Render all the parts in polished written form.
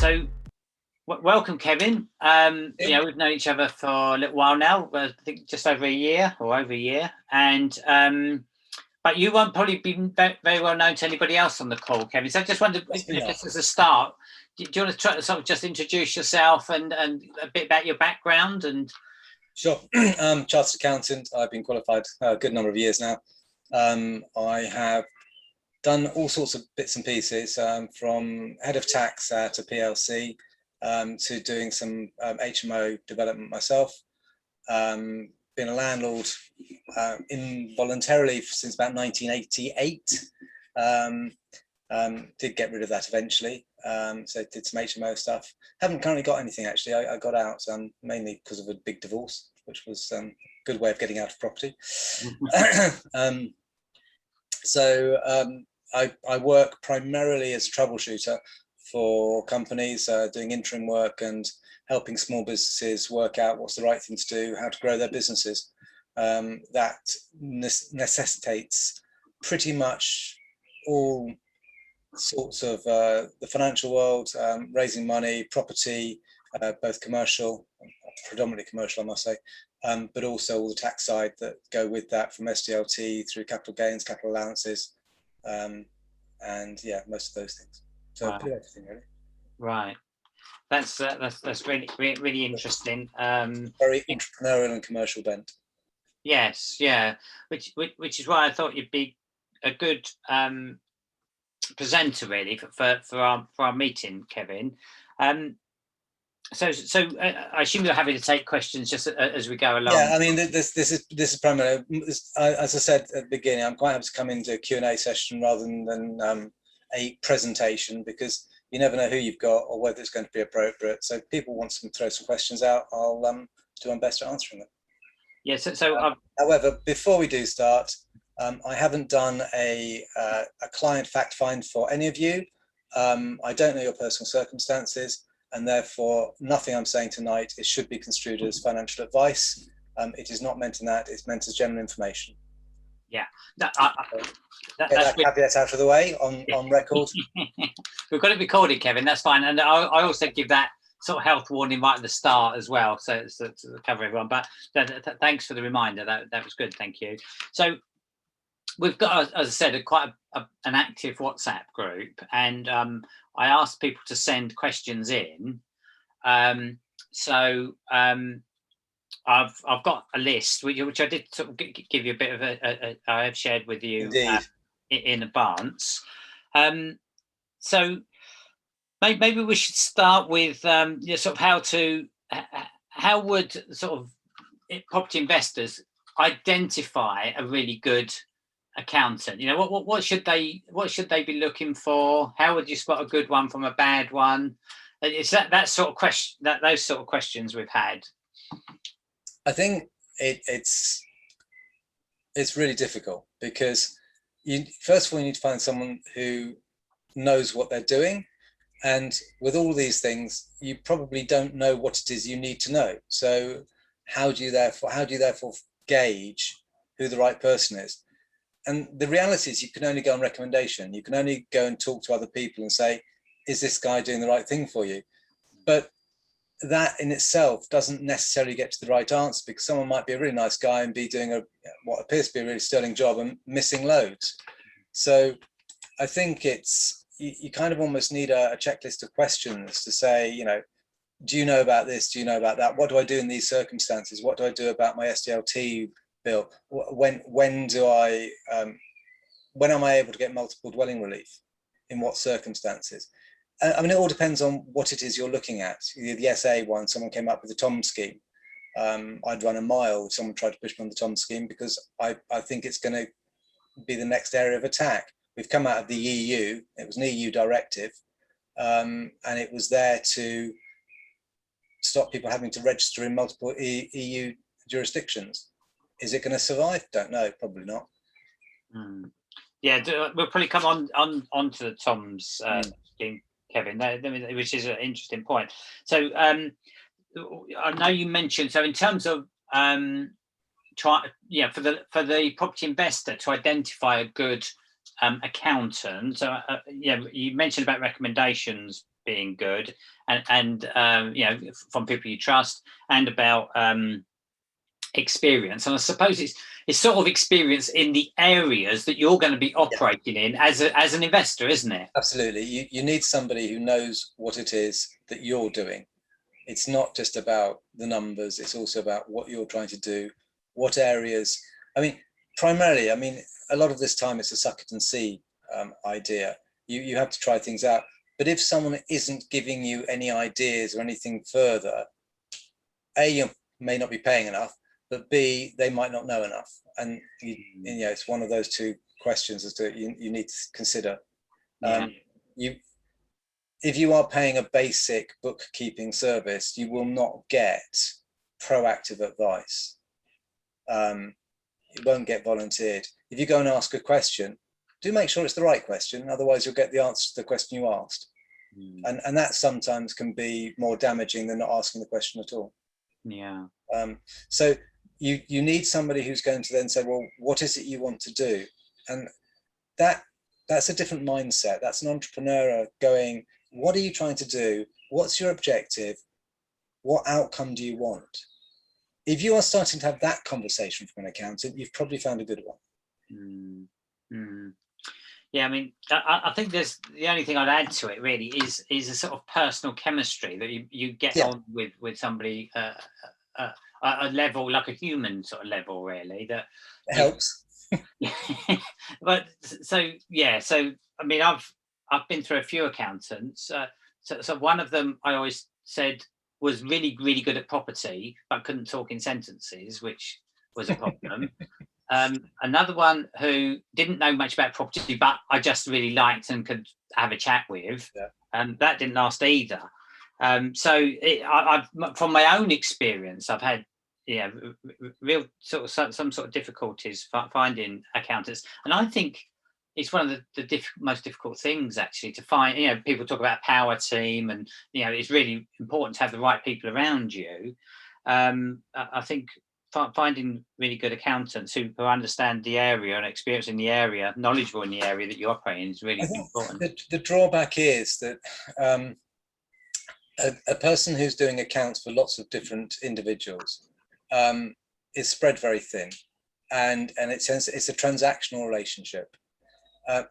So, welcome, Kevin. We've known each other for a little while now. I think just over a year, and but you won't probably be very well known to anybody else on the call, Kevin. So I just wondered, just as a start, do you want to try to sort of just introduce yourself and a bit about your background? And Sure. Chartered accountant. I've been qualified a good number of years now. I have done all sorts of bits and pieces, from head of tax at a PLC to doing some HMO development myself. Been a landlord involuntarily since about 1988. Did get rid of that eventually. So did some HMO stuff. Haven't currently got anything actually. I got out mainly because of a big divorce, which was a good way of getting out of property. I work primarily as a troubleshooter for companies, doing interim work and helping small businesses work out what's the right thing to do, how to grow their businesses. That necessitates pretty much all sorts of the financial world, raising money, property, both commercial, predominantly commercial, I must say, but also all the tax side that go with that, from SDLT through capital gains, capital allowances, and yeah, most of those things. So a bit of everything, really. Right. That's really interesting. Very entrepreneurial and commercial bent. Yes, yeah. Which is why I thought you'd be a good presenter, really, for our meeting, Kevin. So I assume you're happy to take questions just as we go along. Yeah, I mean, this is primarily, as I said at the beginning, I'm quite happy to come into a Q&A session rather than a presentation, because you never know who you've got or whether it's going to be appropriate. So if people want to throw some questions out, I'll do my best at answering them. Yes. Yeah, however, before we do start, I haven't done a client fact find for any of you. I don't know your personal circumstances, and therefore nothing I'm saying tonight should be construed as financial advice. It is not meant in that. It's meant as general information. Yeah. That's that caveat out of the way on record. We've got it recorded, Kevin. That's fine. And I also give that sort of health warning right at the start as well, so to cover everyone. But thanks for the reminder. That was good. Thank you. So we've got, as I said, quite an active WhatsApp group, and I asked people to send questions in. I've got a list which I did sort of give you a bit of I have shared with you in advance. So maybe we should start with sort of how would sort of property investors identify a really good accountant? You know, what should they be looking for? How would you spot a good one from a bad one? It's that sort of question, those sort of questions we've had. I think it's really difficult, because first of all, you need to find someone who knows what they're doing, and with all these things, you probably don't know what it is you need to know. So how do you therefore gauge who the right person is? And the reality is, you can only go on recommendation. You can only go and talk to other people and say, is this guy doing the right thing for you? But that in itself doesn't necessarily get to the right answer, because someone might be a really nice guy and be doing what appears to be a really sterling job and missing loads. So I think you kind of almost need a checklist of questions to say, you know, do you know about this? Do you know about that? What do I do in these circumstances? What do I do about my SDLT bill? When am I able to get multiple dwelling relief? In what circumstances? I mean, it all depends on what it is you're looking at. The SA one, someone came up with the TOM scheme. I'd run a mile if someone tried to push me on the TOM scheme, because I think it's going to be the next area of attack. We've come out of the EU. It was an EU directive, and it was there to stop people having to register in multiple EU jurisdictions. Is it going to survive? Don't know. Probably not. Yeah, we'll probably come on to the TOM's scheme, Kevin, which is an interesting point. So I know you mentioned, so in terms of for the property investor to identify a good accountant. So you mentioned about recommendations being good, and from people you trust, and about experience. And I suppose it's sort of experience in the areas that you're going to be operating in as an investor, isn't it? Absolutely. You need somebody who knows what it is that you're doing. It's not just about the numbers, it's also about what you're trying to do, what areas. I mean, primarily, a lot of this time it's a suck it and see idea. You have to try things out. But if someone isn't giving you any ideas or anything further, A, you may not be paying enough, but B, they might not know enough. And it's one of those two questions as to you need to consider. If you are paying a basic bookkeeping service, you will not get proactive advice. You won't get volunteered. If you go and ask a question, do make sure it's the right question, otherwise you'll get the answer to the question you asked. And that sometimes can be more damaging than not asking the question at all. So you need somebody who's going to then say, well, what is it you want to do? And that's a different mindset. That's an entrepreneur going, what are you trying to do? What's your objective? What outcome do you want? If you are starting to have that conversation from an accountant, you've probably found a good one. Yeah, I think there's the only thing I'd add to it really is a sort of personal chemistry that you get on with somebody a level, like a human sort of level, really, that helps. But so I've been through a few accountants. So one of them I always said was really, really good at property, but couldn't talk in sentences, which was a problem. Another one who didn't know much about property, but I just really liked and could have a chat with. That didn't last either. I've from my own experience, I've had real sort of some sort of difficulties finding accountants, and I think it's one of the most difficult things actually to find. People talk about power team, and it's really important to have the right people around you. I think finding really good accountants who understand the area and experience in the area, knowledgeable in the area that you operate in, is really important. The drawback is that a person who's doing accounts for lots of different individuals is spread very thin, and it's a transactional relationship.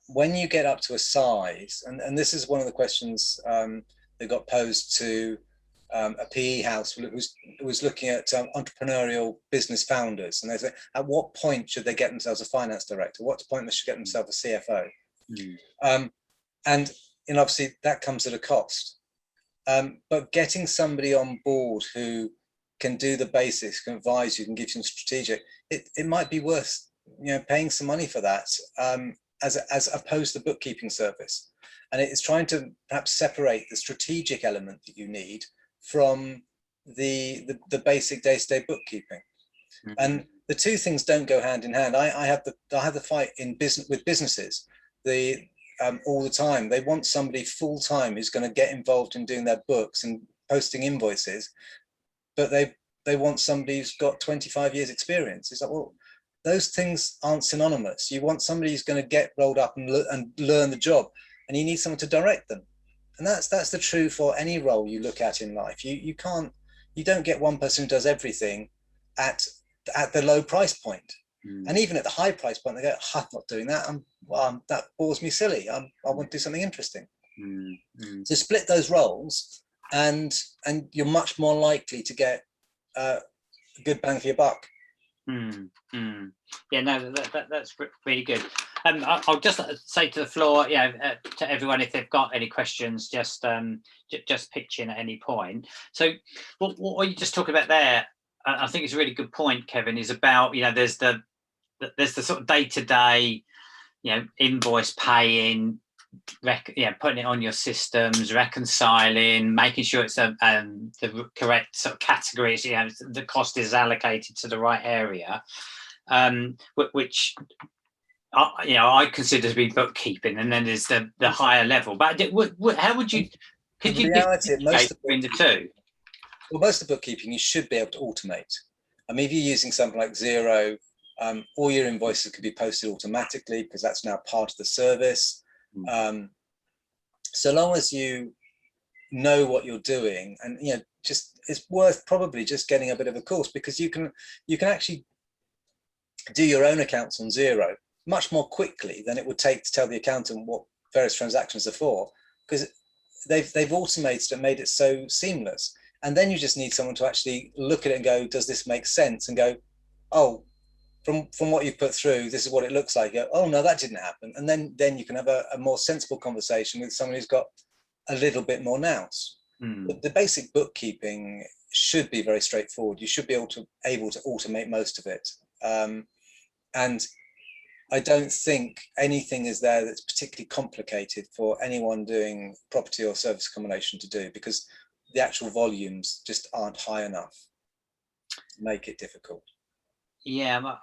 When you get up to a size, and this is one of the questions that got posed to a PE house who was looking at entrepreneurial business founders, and they said, at what point should they get themselves a finance director? What point they should get themselves a CFO? And obviously that comes at a cost. But getting somebody on board who can do the basics, can advise you, can give you some strategic, it might be worth paying some money for that, as opposed to bookkeeping service. And it's trying to perhaps separate the strategic element that you need from the basic day-to-day bookkeeping. And the two things don't go hand in hand. I have the fight with businesses all the time. They want somebody full-time who's going to get involved in doing their books and posting invoices, but they want somebody who's got 25 years experience. It's like, well, those things aren't synonymous. You want somebody who's going to get rolled up and learn the job, and you need someone to direct them. And that's the truth for any role you look at in life. You don't get one person who does everything at the low price point. And even at the high price point, they go, I'm not doing that. That bores me silly. I want to do something interesting. So split those roles, and you're much more likely to get a good bang for your buck. Yeah, no, that's really good. I'll just say to the floor, to everyone, if they've got any questions, just pitch in at any point. So what you just talked about there, I think it's a really good point, Kevin, is about, there's the sort of day-to-day, invoice paying, putting it on your systems, reconciling, making sure it's the correct sort of categories, the cost is allocated to the right area, which I consider to be bookkeeping. And then there's the higher level. But how would you differentiate between the two? Well, most of the bookkeeping you should be able to automate. I mean, if you're using something like Xero, All your invoices could be posted automatically because that's now part of the service. So long as you know what you're doing, and just it's worth probably just getting a bit of a course, because you can actually do your own accounts on Xero much more quickly than it would take to tell the accountant what various transactions are for, because they've automated and made it so seamless. And then you just need someone to actually look at it and go, does this make sense? And go, oh, from what you've put through, this is what it looks like. Go, oh no, that didn't happen. And then you can have a more sensible conversation with someone who's got a little bit more nous. The basic bookkeeping should be very straightforward. You should be able to automate most of it. And I don't think anything is there that's particularly complicated for anyone doing property or service accommodation to do, because the actual volumes just aren't high enough to make it difficult. Yeah,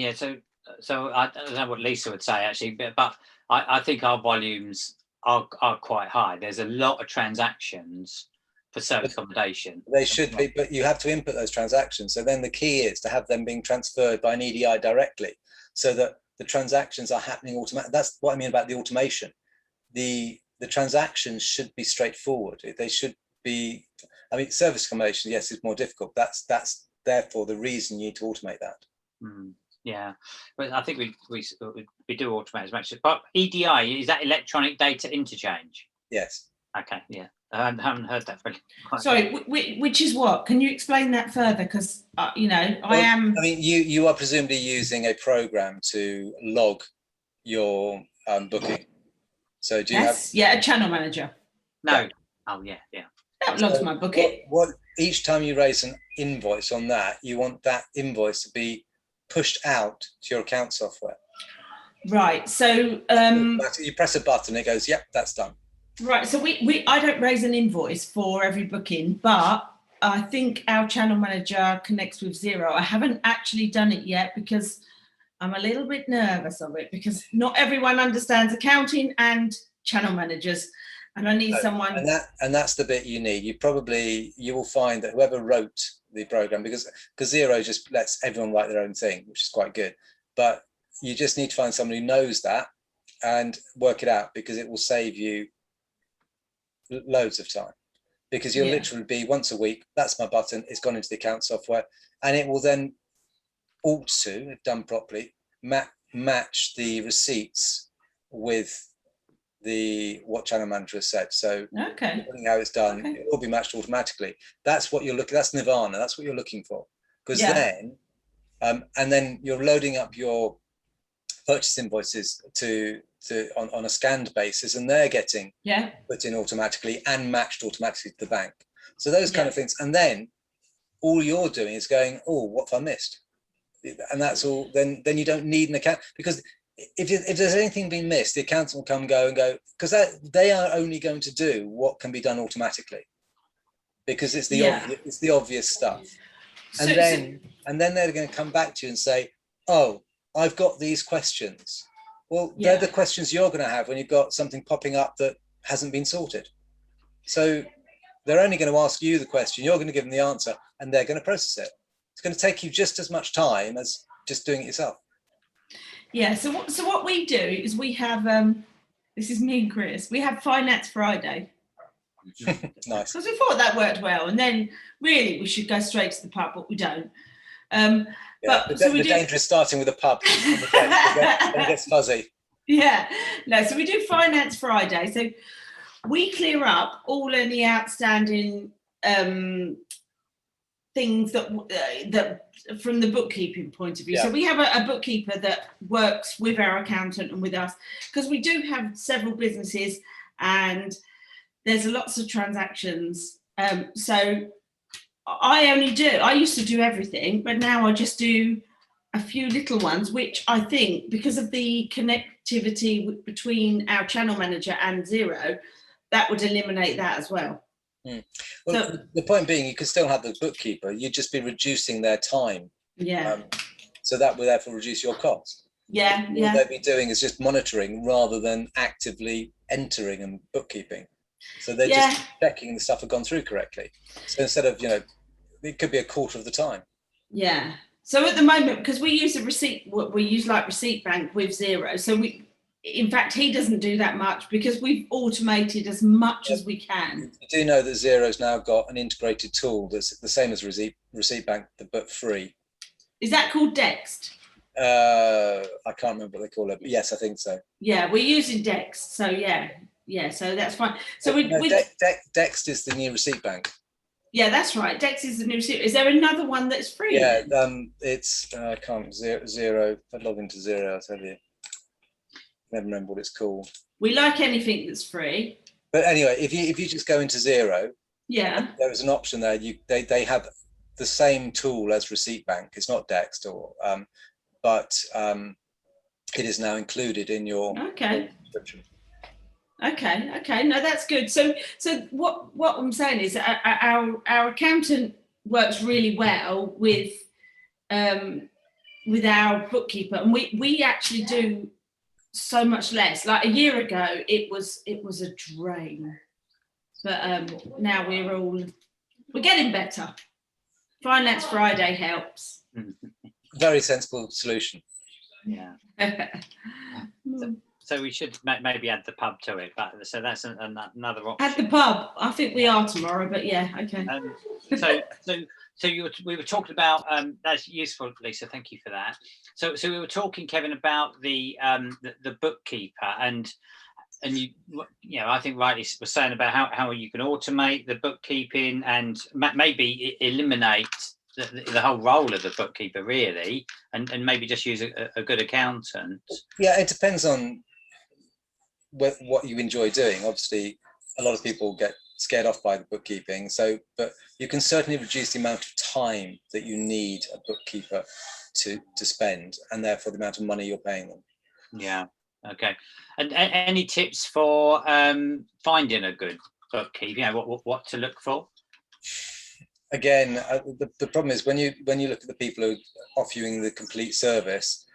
so I don't know what Lisa would say actually, but I think our volumes are quite high. There's a lot of transactions for service accommodation. They should be, but you have to input those transactions. So then the key is to have them being transferred by an EDI directly, so that the transactions are happening automatically. That's what I mean about the automation. The transactions should be straightforward. They should be, I mean, service accommodation, yes, is more difficult. That's therefore the reason you need to automate that. Yeah, but I think we do automate as much. But EDI, is that electronic data interchange? Yes. Okay. Yeah, I haven't heard that. Sorry, which is what? Can you explain that further? Because I am. I mean, you are presumably using a program to log your booking. So do you have? Yeah, a channel manager. No. Yeah. Oh yeah. That logs my booking. What each time you raise an invoice on that, you want that invoice to be pushed out to your account software. Right. So you press a button, it goes, yep, that's done. Right. So I don't raise an invoice for every booking, but I think our channel manager connects with Xero. I haven't actually done it yet because I'm a little bit nervous of it, because not everyone understands accounting and channel managers, and I need someone. And that's the bit you need. You will find that whoever wrote the program, because Xero just lets everyone write their own thing, which is quite good. But you just need to find someone who knows that and work it out, because it will save you loads of time, because you'll literally be once a week, that's my button, it's gone into the account software, and it will then ought to, if done properly, match the receipts with what channel manager has said. So depending how it's done, it will be matched automatically. That's what you're looking, that's nirvana, that's what you're looking for. Because then and then you're loading up your purchase invoices on a scanned basis, and they're getting put in automatically and matched automatically to the bank. So those kind of things, and then all you're doing is going, oh, what have I missed? And that's all. Then you don't need an account, because if there's anything being missed, the accountant will come and go, because they are only going to do what can be done automatically, because it's the obvious stuff. And then they're going to come back to you and say, oh, I've got these questions. Well, they're the questions you're going to have when you've got something popping up that hasn't been sorted. So they're only going to ask you the question, you're going to give them the answer, and they're going to process it. It's going to take you just as much time as just doing it yourself. Yeah. So what we do is we have this is me and Chris. We have Finance Friday. Nice. Because we thought that worked well, and then really we should go straight to the pub, but we don't. But the danger is starting with a pub. Then it gets fuzzy. Yeah. No. So we do Finance Friday. So we clear up all any outstanding things that from the bookkeeping point of view. So we have a bookkeeper that works with our accountant and with us, because we do have several businesses and there's lots of transactions. So I used to do everything, but now I just do a few little ones, which I think, because of the connectivity between our channel manager and Xero, that would eliminate that as well. Well, so, the point being, you could still have the bookkeeper, you'd just be reducing their time. So that would therefore reduce your cost. What they'd be doing is just monitoring rather than actively entering and bookkeeping. So they're just checking the stuff had gone through correctly. So instead of, it could be a quarter of the time. Yeah. So at the moment, because we use like Receipt Bank with Xero. So in fact, he doesn't do that much because we've automated as much as we can. You do know that Xero's now got an integrated tool that's the same as Receipt Bank, but free. Is that called Dext? I can't remember what they call it, but yes, I think so. Yeah, we're using Dext. So yeah, so that's fine. So Dext is the new Receipt Bank. Yeah, that's right. Dex is the new series. Is there another one that's free? Yeah, it's I can't Xero. If I log into Xero, I'll tell you. Never remember what it's called. We like anything that's free. But anyway, if you just go into Xero, yeah, there is an option there. They have the same tool as Receipt Bank. It's not Dext but it is now included in your subscription. Okay. No, that's good. So what I'm saying is our accountant works really well with our bookkeeper, and we actually do so much less. Like a year ago, it was a drain, but now we're getting better. Finance Friday helps. Very sensible solution. Yeah. So we should maybe add the pub to it, but so that's another option. Add the pub. I think we are tomorrow, but yeah, okay. So we were talking about that's useful, Lisa. Thank you for that. So we were talking, Kevin, about the bookkeeper, and you I think rightly were saying about how you can automate the bookkeeping and maybe eliminate the whole role of the bookkeeper, really, and maybe just use a good accountant. Yeah, it depends on what you enjoy doing. Obviously, a lot of people get scared off by the bookkeeping, but you can certainly reduce the amount of time that you need a bookkeeper to spend, and therefore the amount of money you're paying them. Yeah. Okay. And any tips for finding a good bookkeeper? What to look for? Again, the problem is when you look at the people who are offering the complete service,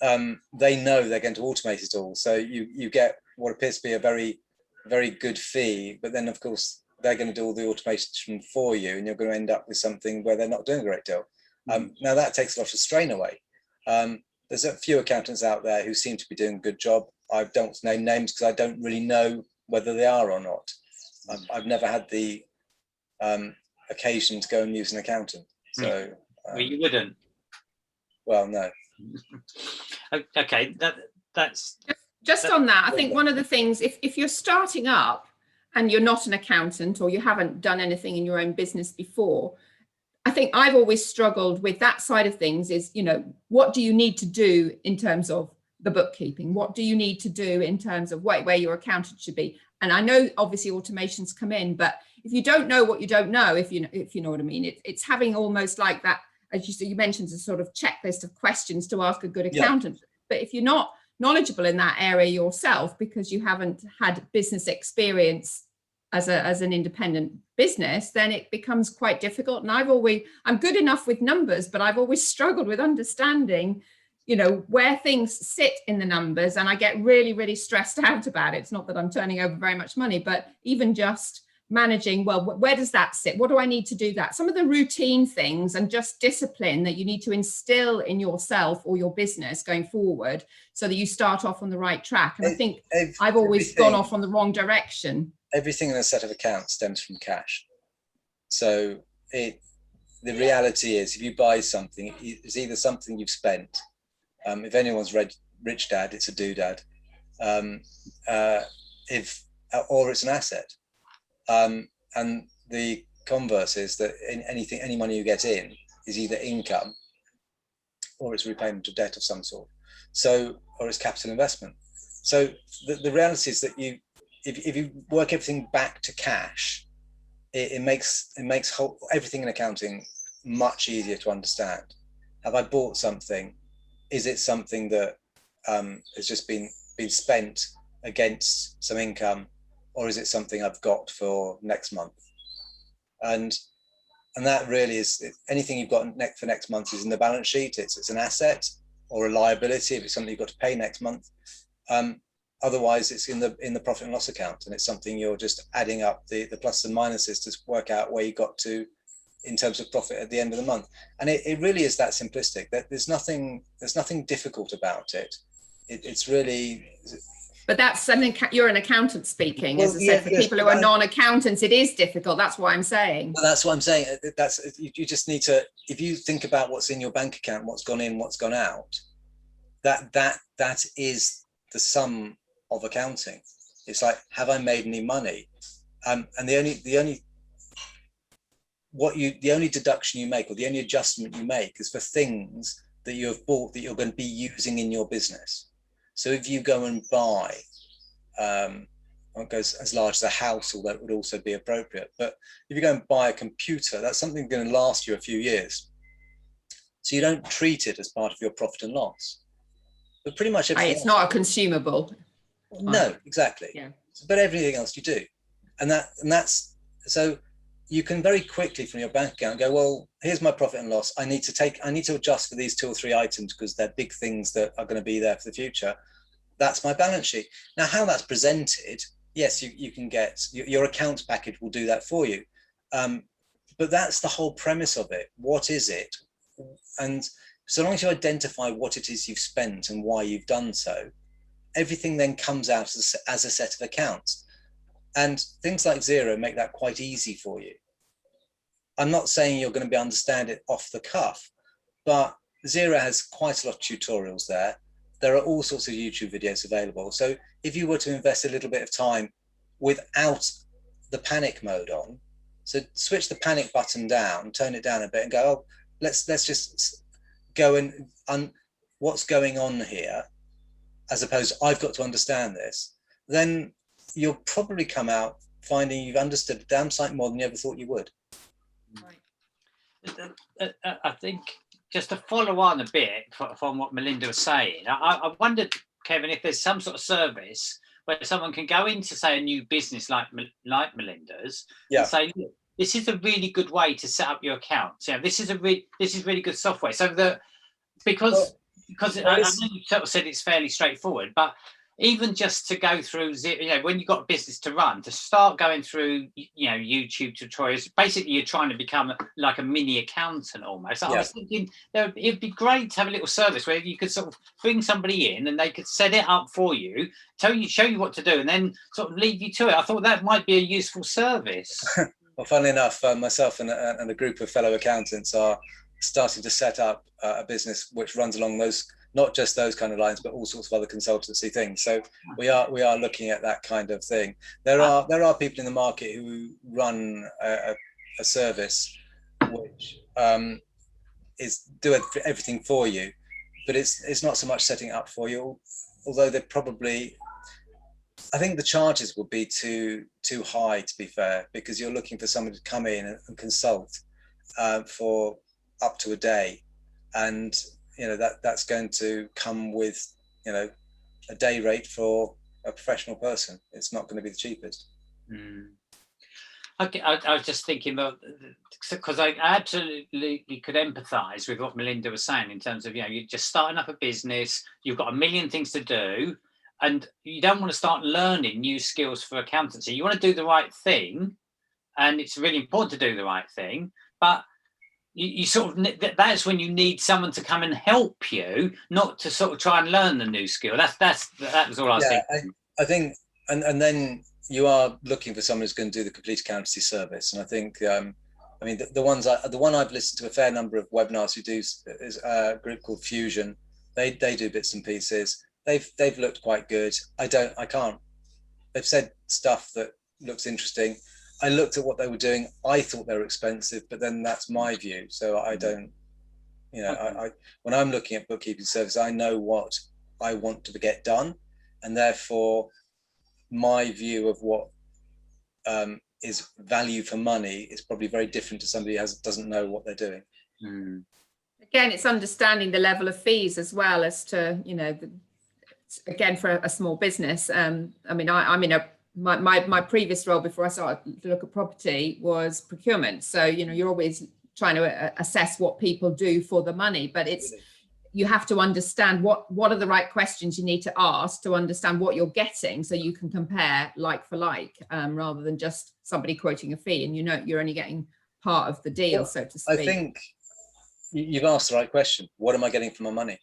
they know they're going to automate it all. So you get what appears to be a very, very good fee, but then of course they're going to do all the automation for you, and you're going to end up with something where they're not doing a great deal. Now that takes a lot of strain away. There's a few accountants out there who seem to be doing a good job. I don't name names because I don't really know whether they are or not. I've never had the occasion to go and use an accountant. So well, you wouldn't. Well, no. Okay, that's just on that. I think one of the things, if you're starting up and you're not an accountant or you haven't done anything in your own business before, I think I've always struggled with that side of things is, what do you need to do in terms of the bookkeeping? What do you need to do in terms of where your accountant should be? And I know obviously automations come in, but if you don't know what you don't know, if you know what I mean, it's having almost like that, as you mentioned, a sort of checklist of questions to ask a good accountant. Yeah. But if you're not knowledgeable in that area yourself because you haven't had business experience as an independent business, then it becomes quite difficult. And I'm good enough with numbers, but I've always struggled with understanding where things sit in the numbers, and I get really, really stressed out about it. It's not that I'm turning over very much money, but even just managing, well, where does that sit? What do I need to do that? Some of the routine things and just discipline that you need to instill in yourself or your business going forward so that you start off on the right track. And I think I've always gone off on the wrong direction. Everything in a set of accounts stems from cash. So the reality is, if you buy something, it's either something you've spent. If anyone's read Rich Dad, it's a doodad. Or it's an asset. And the converse is that any money you get in is either income or it's repayment of debt of some sort. Or it's capital investment. So the reality is that if you work everything back to cash, it makes everything in accounting much easier to understand. Have I bought something? Is it something that has just been spent against some income, or is it something I've got for next month? And that really is, anything you've got for next month is in the balance sheet. It's an asset or a liability if it's something you've got to pay next month. Otherwise, it's in the profit and loss account, and it's something you're just adding up the pluses and minuses to work out where you got to in terms of profit at the end of the month. And it really is that simplistic. That there's nothing difficult about it. It's really. But that's something you're an accountant speaking. Well, as I said, for people who are non-accountants, it is difficult. That's what I'm saying. Well, that's what I'm saying. You just need to, if you think about what's in your bank account, what's gone in, what's gone out, that is the sum of accounting. It's like, have I made any money? And the only deduction you make, or the only adjustment you make, is for things that you have bought that you're going to be using in your business. So if you go and buy, it goes as large as a house, although it would also be appropriate. But if you go and buy a computer, that's something going to last you a few years. So you don't treat it as part of your profit and loss. But pretty much everything it's not a consumable. No, exactly. Yeah. But everything else you do, and that's so you can very quickly from your bank account go, well, here's my profit and loss. I need to adjust for these 2 or 3 items because they're big things that are going to be there for the future. That's my balance sheet. Now, how that's presented, yes, you can get your accounts package will do that for you. But that's the whole premise of it. What is it? And so long as you identify what it is you've spent and why you've done so, everything then comes out as a set of accounts. And things like Xero make that quite easy for you. I'm not saying you're going to understand it off the cuff, but Xero has quite a lot of tutorials there. There are all sorts of YouTube videos available. So if you were to invest a little bit of time without the panic mode on, so switch the panic button down, turn it down a bit and go, oh, let's just go and what's going on here, as opposed to I've got to understand this, then you'll probably come out finding you've understood a damn sight more than you ever thought you would. Right. I think just to follow on a bit from what Melinda was saying, I wondered, Kevin, if there's some sort of service where someone can go into, say, a new business like Melinda's, and say, look, this is a really good way to set up your accounts. Yeah, this is really good software. So that because I know you sort of said it's fairly straightforward, but even just to go through, when you've got a business to run, to start going through, YouTube tutorials, basically you're trying to become like a mini accountant almost. I was thinking it'd be great to have a little service where you could sort of bring somebody in and they could set it up for you, show you what to do, and then sort of leave you to it. I thought that might be a useful service. Well, funnily enough, myself and a group of fellow accountants are starting to set up a business which runs along those, not just those kind of lines, but all sorts of other consultancy things. So we are looking at that kind of thing. There are people in the market who run a service which is do everything for you, but it's not so much setting it up for you. Although they're probably, I think the charges would be too high, to be fair, because you're looking for someone to come in and consult for up to a day, and that's going to come with a day rate for a professional person. It's not going to be the cheapest. Okay, I was just thinking about, because I absolutely could empathise with what Melinda was saying in terms of you're just starting up a business, you've got a million things to do, and you don't want to start learning new skills for accountancy. You want to do the right thing, and it's really important to do the right thing, but you sort of, that's when you need someone to come and help you, not to sort of try and learn the new skill. That was all I was thinking. I think, and then you are looking for someone who's going to do the complete accountancy service. And I think, the one I've listened to a fair number of webinars who do is a group called Fusion. They do bits and pieces. They've looked quite good. They've said stuff that looks interesting. I looked at what they were doing. I thought they were expensive, but then that's my view. So I don't, I when I'm looking at bookkeeping service, I know what I want to get done, and therefore my view of what is value for money is probably very different to somebody who doesn't know what they're doing. Again, it's understanding the level of fees as well as to, again, for a small business. I'm in my previous role before I started to look at property was procurement. So, you're always trying to assess what people do for the money, but you have to understand what are the right questions you need to ask to understand what you're getting, so you can compare like for like, rather than just somebody quoting a fee and you're only getting part of the deal, Well, so to speak. I think you've asked the right question. What am I getting for my money?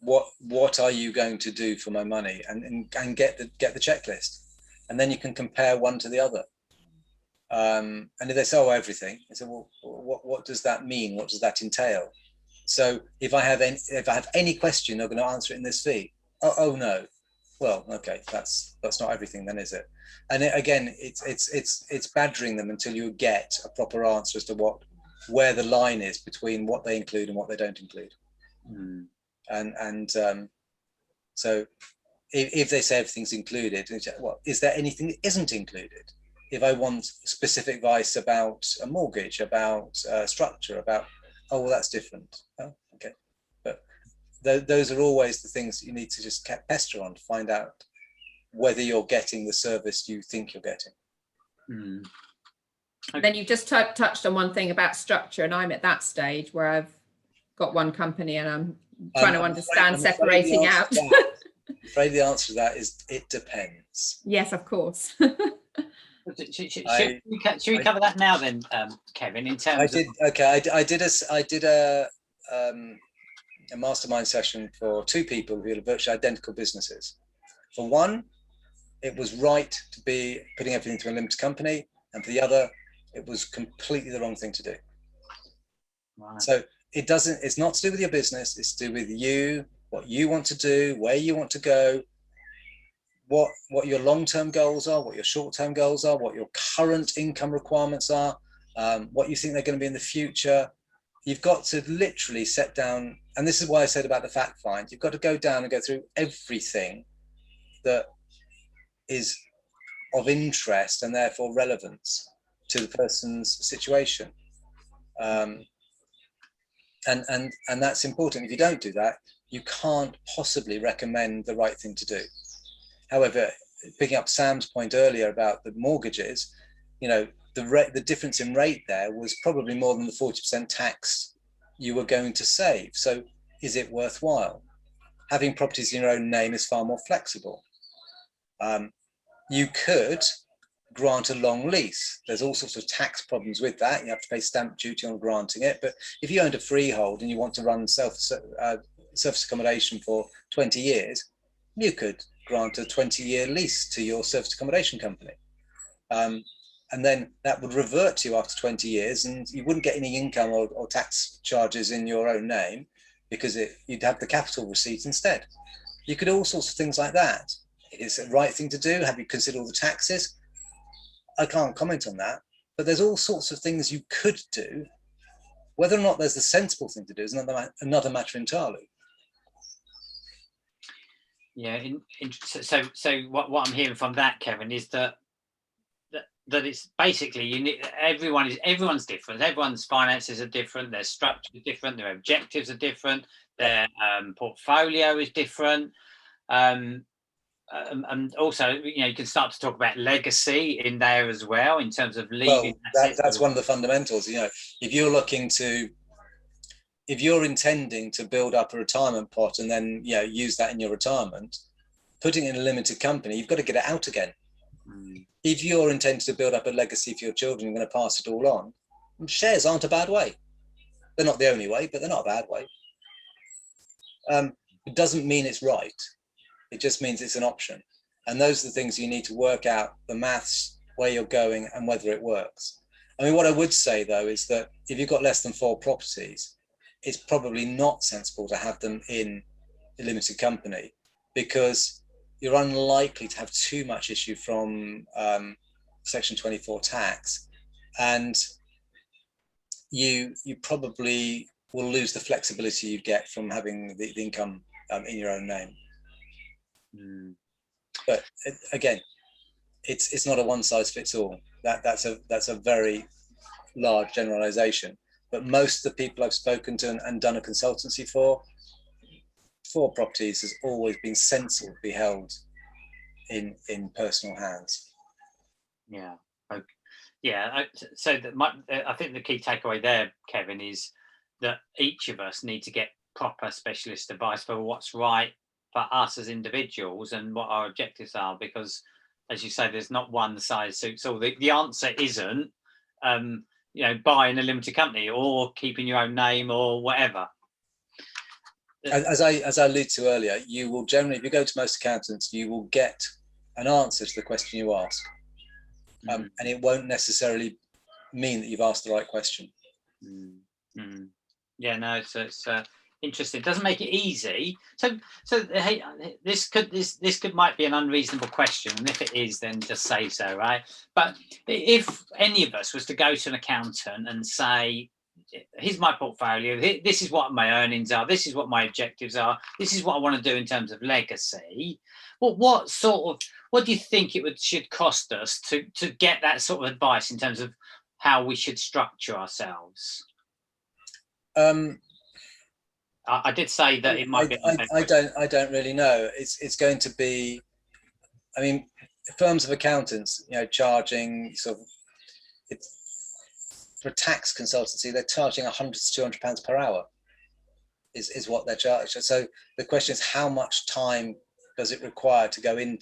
What are you going to do for my money? And get the checklist, and then you can compare one to the other. And if they say, oh, everything, I say, well, what does that mean? What does that entail? So if I have any question, they're going to answer it in this fee. Oh no. Well, okay, that's not everything then, is it? And it's badgering them until you get a proper answer as to where the line is between what they include and what they don't include. So if they say everything's included, well, is there anything that isn't included? If I want specific advice about a mortgage, about structure, about, oh, well, that's different. Oh, okay. But those are always the things that you need to just pester on to find out whether you're getting the service you think you're getting. Okay. Then you just touched on one thing about structure, and I'm at that stage where I've got one company and I'm trying to understand separating out. I'm afraid the answer to that is it depends. Yes, of course. Should we cover that now then, Kevin? In terms, I did a mastermind session for two people who are virtually identical businesses. For one, it was right to be putting everything into a limited company, and for the other, it was completely the wrong thing to do. Right. So it's not to do with your business, it's to do with you, what you want to do, where you want to go, what your long-term goals are, what your short-term goals are, what your current income requirements are, what you think they're going to be in the future. You've got to literally set down, and this is why I said about the fact find, you've got to go down and go through everything that is of interest and therefore relevance to the person's situation. And that's important. If you don't do that, you can't possibly recommend the right thing to do. However, picking up Sam's point earlier about the mortgages, the difference in rate there was probably more than the 40% tax you were going to save. So is it worthwhile? Having properties in your own name is far more flexible. You could grant a long lease. There's all sorts of tax problems with that. You have to pay stamp duty on granting it. But if you owned a freehold and you want to run service accommodation for 20 years, you could grant a 20-year lease to your service accommodation company. And then that would revert to you after 20 years and you wouldn't get any income or tax charges in your own name because you'd have the capital receipt instead. You could do all sorts of things like that. Is it the right thing to do? Have you considered all the taxes? I can't comment on that, but there's all sorts of things you could do. Whether or not there's the sensible thing to do is another matter entirely. Yeah. So what I'm hearing from that, Kevin, is that it's basically everyone's different. Everyone's finances are different. Their structure is different. Their objectives are different. Their portfolio is different. And also, you can start to talk about legacy in there as well, in terms of leaving. Well, that's one of the fundamentals. If you're intending to build up a retirement pot and then use that in your retirement, putting it in a limited company, you've got to get it out again. If you're intending to build up a legacy for your children, you're going to pass it all on. Shares aren't a bad way. They're not the only way, but they're not a bad way. It doesn't mean it's right. It just means it's an option. And those are the things you need to work out, the maths, where you're going and whether it works. I mean, what I would say though, is that if you've got less than 4 properties, it's probably not sensible to have them in a limited company because you're unlikely to have too much issue from Section 24 tax. And you probably will lose the flexibility you get from having the income in your own name. But again, it's not a one size fits all. That's a very large generalization. But most of the people I've spoken to and done a consultancy for properties has always been sensible to be held in personal hands. Yeah. Okay. Yeah. So I think the key takeaway there, Kevin, is that each of us need to get proper specialist advice for what's right for us as individuals and what our objectives are, because as you say, there's not one size suits all. The answer isn't buying a limited company or keeping your own name or whatever. As I alluded to earlier, you will generally, if you go to most accountants, you will get an answer to the question you ask, and it won't necessarily mean that you've asked the right question. Yeah, no, it's interesting. It doesn't make it easy. So hey, this could might be an unreasonable question, and if it is, then just say so, right? But if any of us was to go to an accountant and say, here's my portfolio, this is what my earnings are, this is what my objectives are, this is what I want to do in terms of legacy, what do you think should cost us to get that sort of advice in terms of how we should structure ourselves? I did say that it might be. I don't really know. It's going to be, I mean, firms of accountants, charging sort of, it's for tax consultancy, they're charging £100 to £200 per hour is what they're charging. So the question is, how much time does it require to go in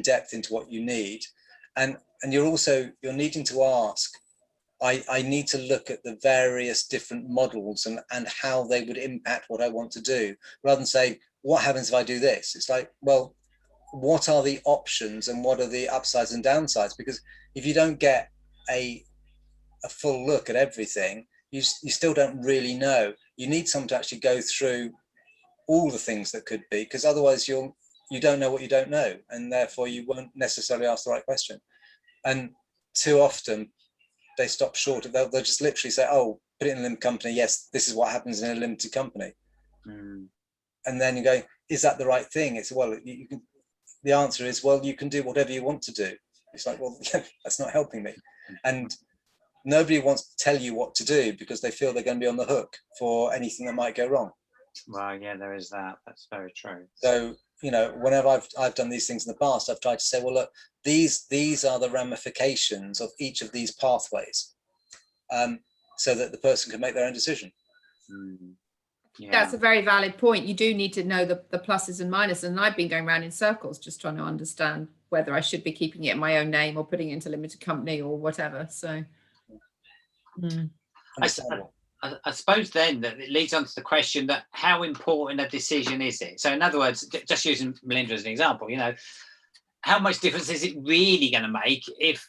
depth into what you need? And you're needing to ask, I need to look at the various different models and how they would impact what I want to do, rather than say, what happens if I do this? It's like, well, what are the options and what are the upsides and downsides? Because if you don't get a full look at everything, you still don't really know. You need someone to actually go through all the things that could be, because otherwise you don't know what you don't know, and therefore you won't necessarily ask the right question. And too often they stop short of, they'll just literally say, oh, put it in a limited company, yes, this is what happens in a limited company. And then you go, is that the right thing? It's, well, the answer is, well, you can do whatever you want to do. It's like, well, that's not helping me. And nobody wants to tell you what to do because they feel they're going to be on the hook for anything that might go wrong. Well, yeah, there is that. That's very true. So, whenever I've done these things in the past, I've tried to say, well, look, these are the ramifications of each of these pathways, so that the person can make their own decision. Yeah. That's a very valid point. You do need to know the pluses and minuses. And I've been going around in circles just trying to understand whether I should be keeping it in my own name or putting it into a limited company or whatever. So I suppose then that it leads on to the question that how important a decision is it? So in other words, just using Melinda as an example, how much difference is it really going to make if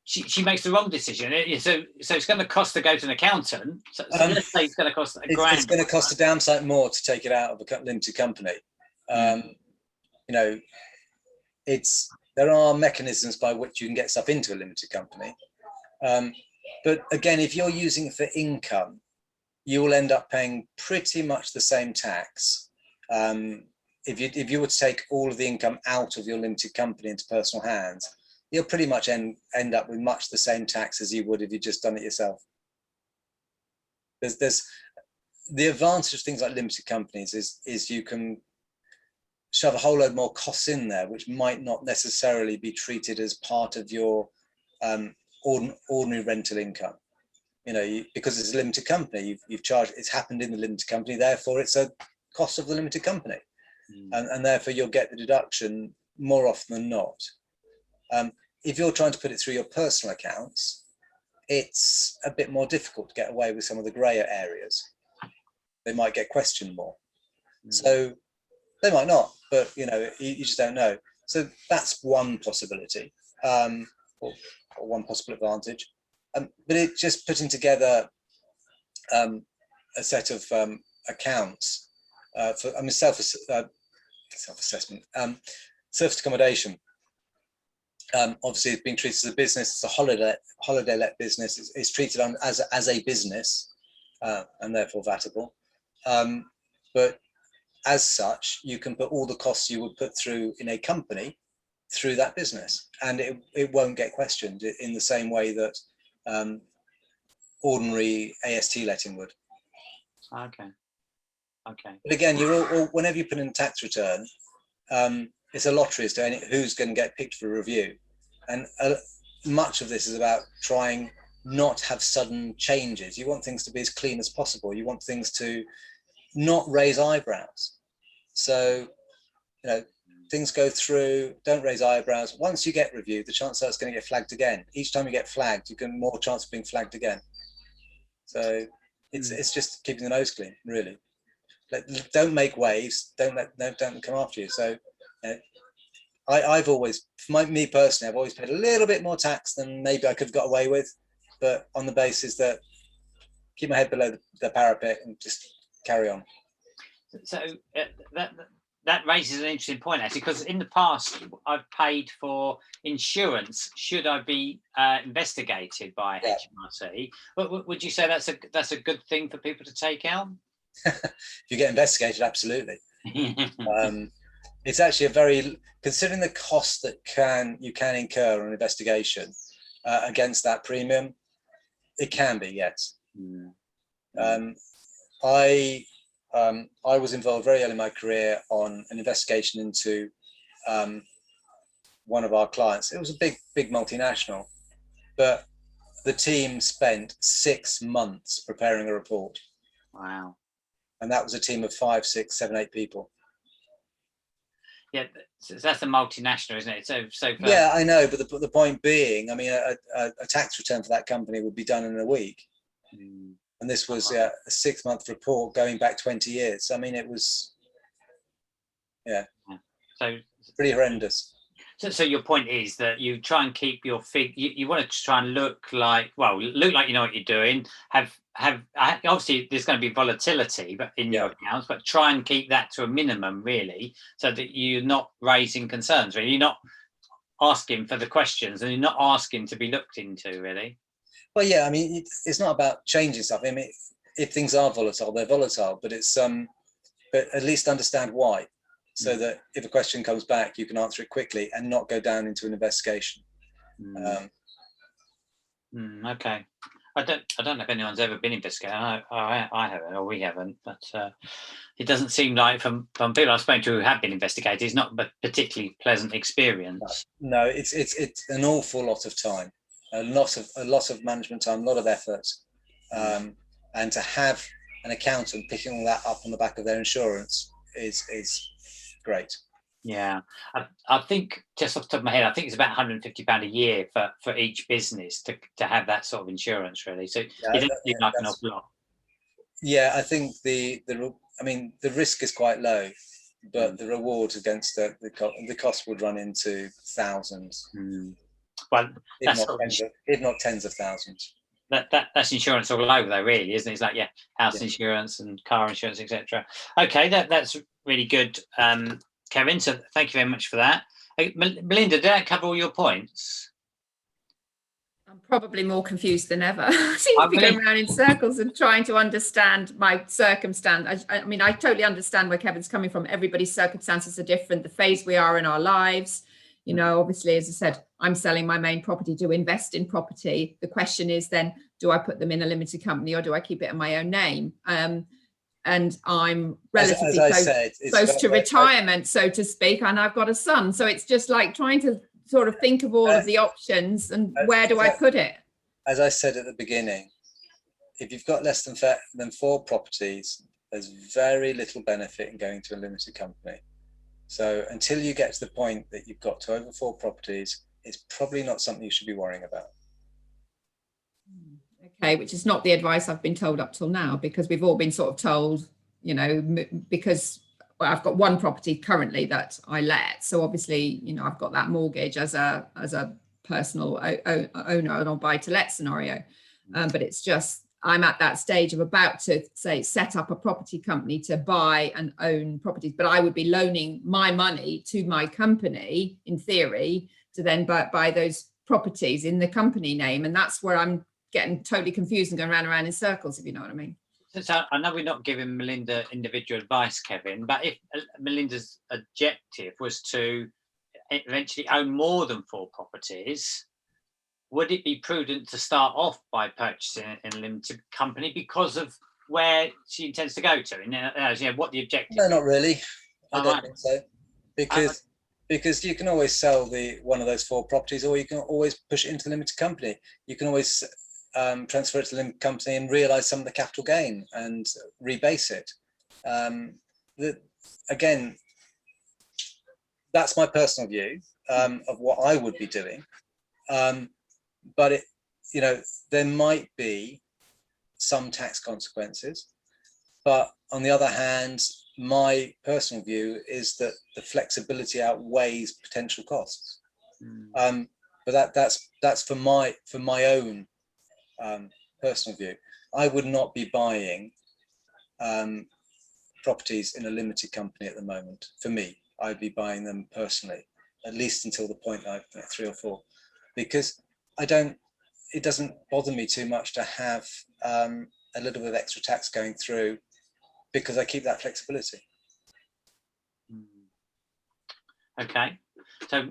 she makes the wrong decision? So it's going to cost to go to an accountant. So let's say it's going to cost £1,000. It's going to cost a damn sight more to take it out of a limited company. There are mechanisms by which you can get stuff into a limited company. But again, if you're using it for income, you will end up paying pretty much the same tax. If you were to take all of the income out of your limited company into personal hands, you'll pretty much end up with much the same tax as you would if you just done it yourself. There's the advantage of things like limited companies is you can shove a whole load more costs in there, which might not necessarily be treated as part of your ordinary rental income. Because it's a limited company, you've charged, it's happened in the limited company, therefore it's a cost of the limited company, and therefore you'll get the deduction more often than not. If you're trying to put it through your personal accounts, it's a bit more difficult to get away with some of the grayer areas. They might get questioned more. So they might not, but you just don't know. So that's one possibility, or one possible advantage. But it just putting together a set of accounts for self-assessment, service accommodation. Obviously, it's being treated as a business. It's a holiday let business. It's treated as a business, and therefore VATable. But as such, you can put all the costs you would put through in a company through that business, and it won't get questioned in the same way that ordinary AST letting would. Okay. But again, whenever you put in a tax return, it's a lottery as to who's going to get picked for review, and much of this is about trying not to have sudden changes. You want things to be as clean as possible. You want things to not raise eyebrows. So things go through, don't raise eyebrows. Once you get reviewed, the chance that it's going to get flagged again. Each time you get flagged, you get more chance of being flagged again. So it's just keeping the nose clean, really. Don't make waves. Don't come after you. So I've always, me personally, I've always paid a little bit more tax than maybe I could have got away with, but on the basis that keep my head below the parapet and just carry on. So that raises an interesting point, actually, because in the past I've paid for insurance should I be investigated by HMRC. But would you say that's a good thing for people to take out? If you get investigated, absolutely. It's actually considering the cost that you can incur on an investigation against that premium, it can be, yes. I was involved very early in my career on an investigation into one of our clients. It was a big multinational, but the team spent 6 months preparing a report. Wow. And that was a team of 5, 6, 7, 8 people. Yeah, so that's a multinational, isn't it? So yeah, I know, but the point being, I mean, a tax return for that company would be done in a week. And this was a 6-month report going back 20 years. I mean, it was, so pretty horrendous. So your point is that you try and keep your you want to try and look like you know what you're doing. Have obviously there's going to be volatility, but in your accounts, but try and keep that to a minimum, really, so that you're not raising concerns. Really, you're not asking for the questions, and you're not asking to be looked into, really. Well, yeah, I mean, it's not about changing stuff. I mean, if things are volatile, they're volatile, but it's but at least understand why, so that if a question comes back, you can answer it quickly and not go down into an investigation. Okay, I don't know if anyone's ever been investigated. I haven't, or we haven't, but it doesn't seem like from people I've spoken to who have been investigated, it's not a particularly pleasant experience. No, it's an awful lot of time. A lot of management time, a lot of effort, and to have an accountant picking all that up on the back of their insurance is great. Yeah, I think, just off the top of my head, I think it's about £150 a year for each business to have that sort of insurance, really. So it doesn't seem like an awful lot. Yeah, I think the risk is quite low, but the rewards against the cost would run into thousands. Well, if not tens of thousands. That's insurance all over, though, really, isn't it? It's like house insurance and car insurance, etc. Okay, that's really good, Kevin. So thank you very much for that. Melinda, did that cover all your points? I'm probably more confused than ever. I seem to be going around in circles and trying to understand my circumstance. I mean, I totally understand where Kevin's coming from. Everybody's circumstances are different. The phase we are in our lives. You know, obviously, as I said, I'm selling my main property to invest in property. The question is then, do I put them in a limited company or do I keep it in my own name? And I'm relatively close to retirement, so to speak, and I've got a son. So it's just like trying to sort of think of all of the options and where do I put it? As I said at the beginning, if you've got less than 4 properties, there's very little benefit in going to a limited company. So until you get to the point that you've got to over 4 properties, it's probably not something you should be worrying about. Okay, which is not the advice I've been told up till now, because we've all been sort of told, you know, because I've got 1 property currently that I let. So obviously, you know, I've got that mortgage as a personal owner or buy to let scenario. But it's just, I'm at that stage of about to say set up a property company to buy and own properties, but I would be loaning my money to my company in theory to then buy those properties in the company name, and that's where I'm getting totally confused and going round and round in circles, if you know what I mean. So I know we're not giving Melinda individual advice, Kevin, but if Melinda's objective was to eventually own more than 4 properties, would it be prudent to start off by purchasing in a limited company because of where she intends to go to? And what the objective? No, not really. I don't think so. Because you can always sell one of those 4 properties, or you can always push it into the limited company. You can always transfer it to the limited company and realise some of the capital gain and rebase it. Again, that's my personal view of what I would be doing. But it, there might be some tax consequences, but on the other hand, my personal view is that the flexibility outweighs potential costs. But that's for my own personal view. I would not be buying properties in a limited company at the moment. For me, I'd be buying them personally, at least until the point I've 3 or 4, because it doesn't bother me too much to have a little bit of extra tax going through, because I keep that flexibility. Okay, so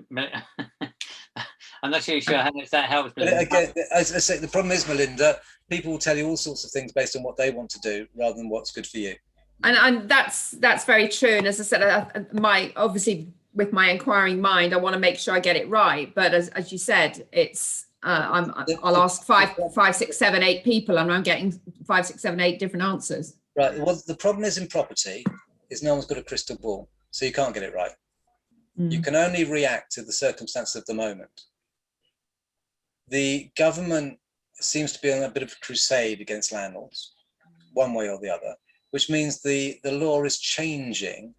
I'm not really sure how much that helps. But again, as I say, the problem is, Melinda, people will tell you all sorts of things based on what they want to do rather than what's good for you. And that's very true. And as I said, obviously with my inquiring mind, I want to make sure I get it right. But as you said, it's I'll ask 5, 6, 7, 8 people, and I'm getting 5, 6, 7, 8 different answers. Right. Well, the problem is in property is no one's got a crystal ball, so you can't get it right. You can only react to the circumstances of the moment. The government seems to be on a bit of a crusade against landlords, one way or the other, which means the law is changing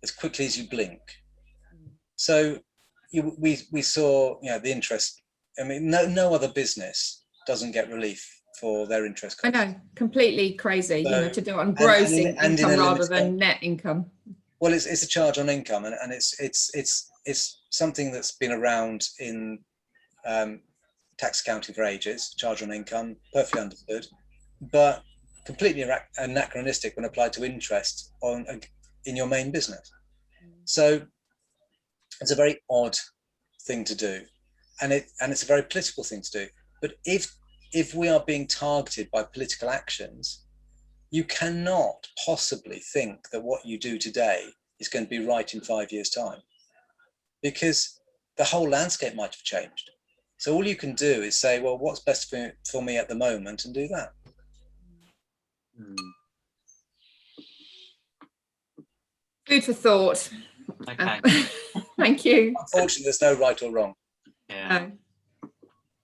as quickly as you blink. So we saw, the interest. I mean, no other business doesn't get relief for their interest costs. I know, completely crazy, So, to do it on gross income rather than net income. Well, it's a charge on income, and it's something that's been around in tax accounting for ages. Charge on income, perfectly understood, but completely anachronistic when applied to interest in your main business. So it's a very odd thing to do, and it's a very political thing to do. But if we are being targeted by political actions, you cannot possibly think that what you do today is going to be right in 5 years' time, because the whole landscape might have changed. So all you can do is say, well, what's best for me at the moment, and do that. Food for thought. Okay. Thank you. Unfortunately, there's no right or wrong. Yeah.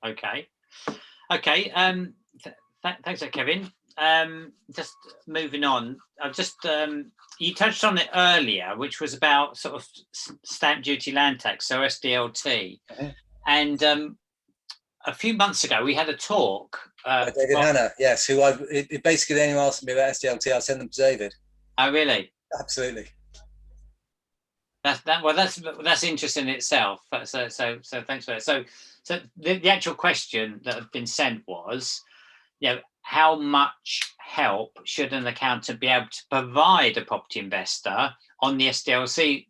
No. Okay. Thanks, Kevin. Just moving on. I've just you touched on it earlier, which was about sort of stamp duty land tax, so SDLT, and a few months ago we had a talk. David Hanna, yes, who basically anyone asked me about SDLT, I send them to David. Oh, really? Absolutely. That's interesting in itself. So thanks for that. So the actual question that had been sent was, how much help should an accountant be able to provide a property investor on the SDLT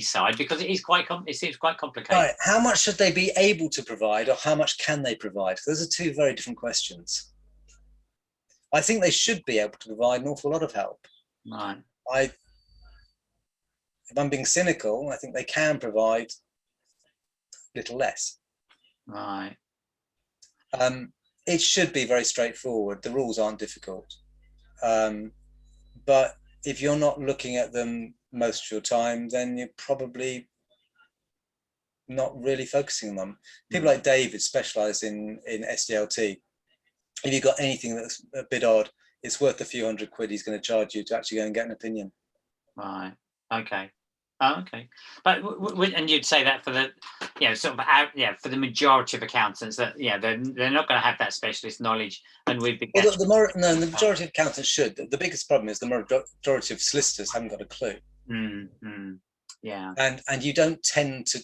side, because it seems quite complicated. Right. How much should they be able to provide, or how much can they provide? Those are two very different questions. I think they should be able to provide an awful lot of help. Right. If I'm being cynical, I think they can provide a little less. Right. It should be very straightforward. The rules aren't difficult. But if you're not looking at them most of your time, then you're probably not really focusing on them. People like David specialise in SDLT. If you've got anything that's a bit odd, it's worth a few £100 he's going to charge you to actually go and get an opinion. Right. Okay. Oh, okay. But and you'd say that for the for the majority of accountants, that they're not going to have that specialist knowledge, and we'd be. Well, the majority of accountants should. The biggest problem is the majority of solicitors haven't got a clue. Yeah. And you don't tend to,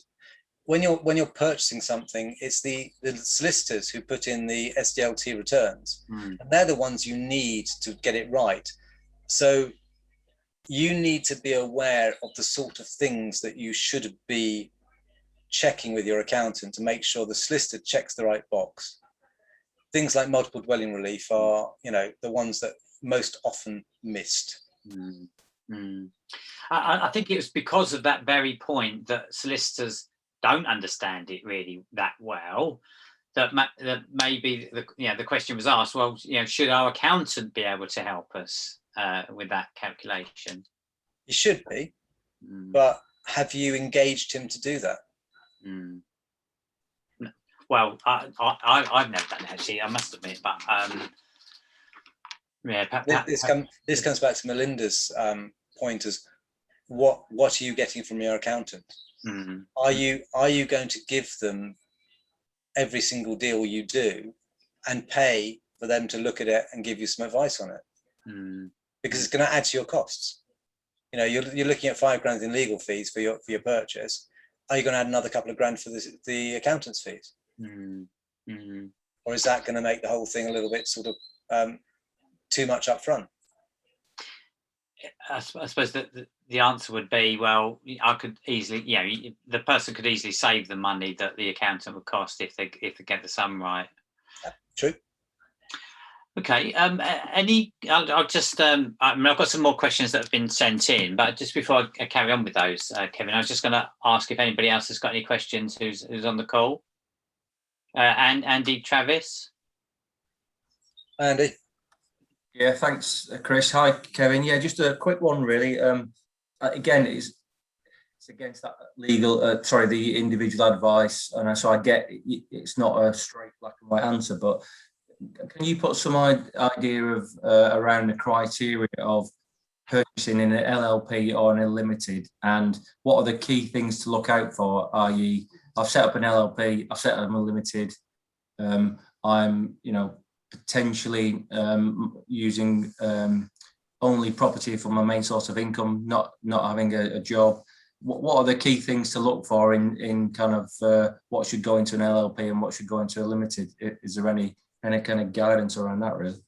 when you're purchasing something, it's the solicitors who put in the SDLT returns, and they're the ones you need to get it right. So you need to be aware of the sort of things that you should be checking with your accountant to make sure the solicitor checks the right box. Things like multiple dwelling relief are, the ones that most often missed. I think it was because of that very point that solicitors don't understand it really that well, that maybe the question was asked, well, should our accountant be able to help us with that calculation? You should be, but have you engaged him to do that? Mm. Well, I've never done it, actually, I must admit, but yeah. This comes back to Melinda's point as what are you getting from your accountant? Mm. Are you going to give them every single deal you do and pay for them to look at it and give you some advice on it? Mm. Because it's going to add to your costs. You know, you're looking at £5 in legal fees for your purchase. Are you going to add another couple of grand for the accountant's fees? Mm. Mm. Or is that going to make the whole thing a little bit sort of too much up front? I suppose that the answer would be, well, I could easily, the person could easily save the money that the accountant would cost if they get the sum right. Yeah, true. Okay. I'll just. I've got some more questions that have been sent in, but just before I carry on with those, Kevin, I was just going to ask if anybody else has got any questions who's on the call. And Andy, Travis. Andy. Yeah, thanks, Chris. Hi, Kevin. Yeah, just a quick one, really. Again, it's against that legal, the individual advice, and so I get it's not a straight black and white answer, but can you put some idea of around the criteria of purchasing in an LLP or an unlimited, and what are the key things to look out for? I.e., I've set up an LLP, I've set up an unlimited, I'm potentially using only property for my main source of income, not having a job. What are the key things to look for in kind of what should go into an LLP and what should go into a limited? Is there any kind of guidance around that, really?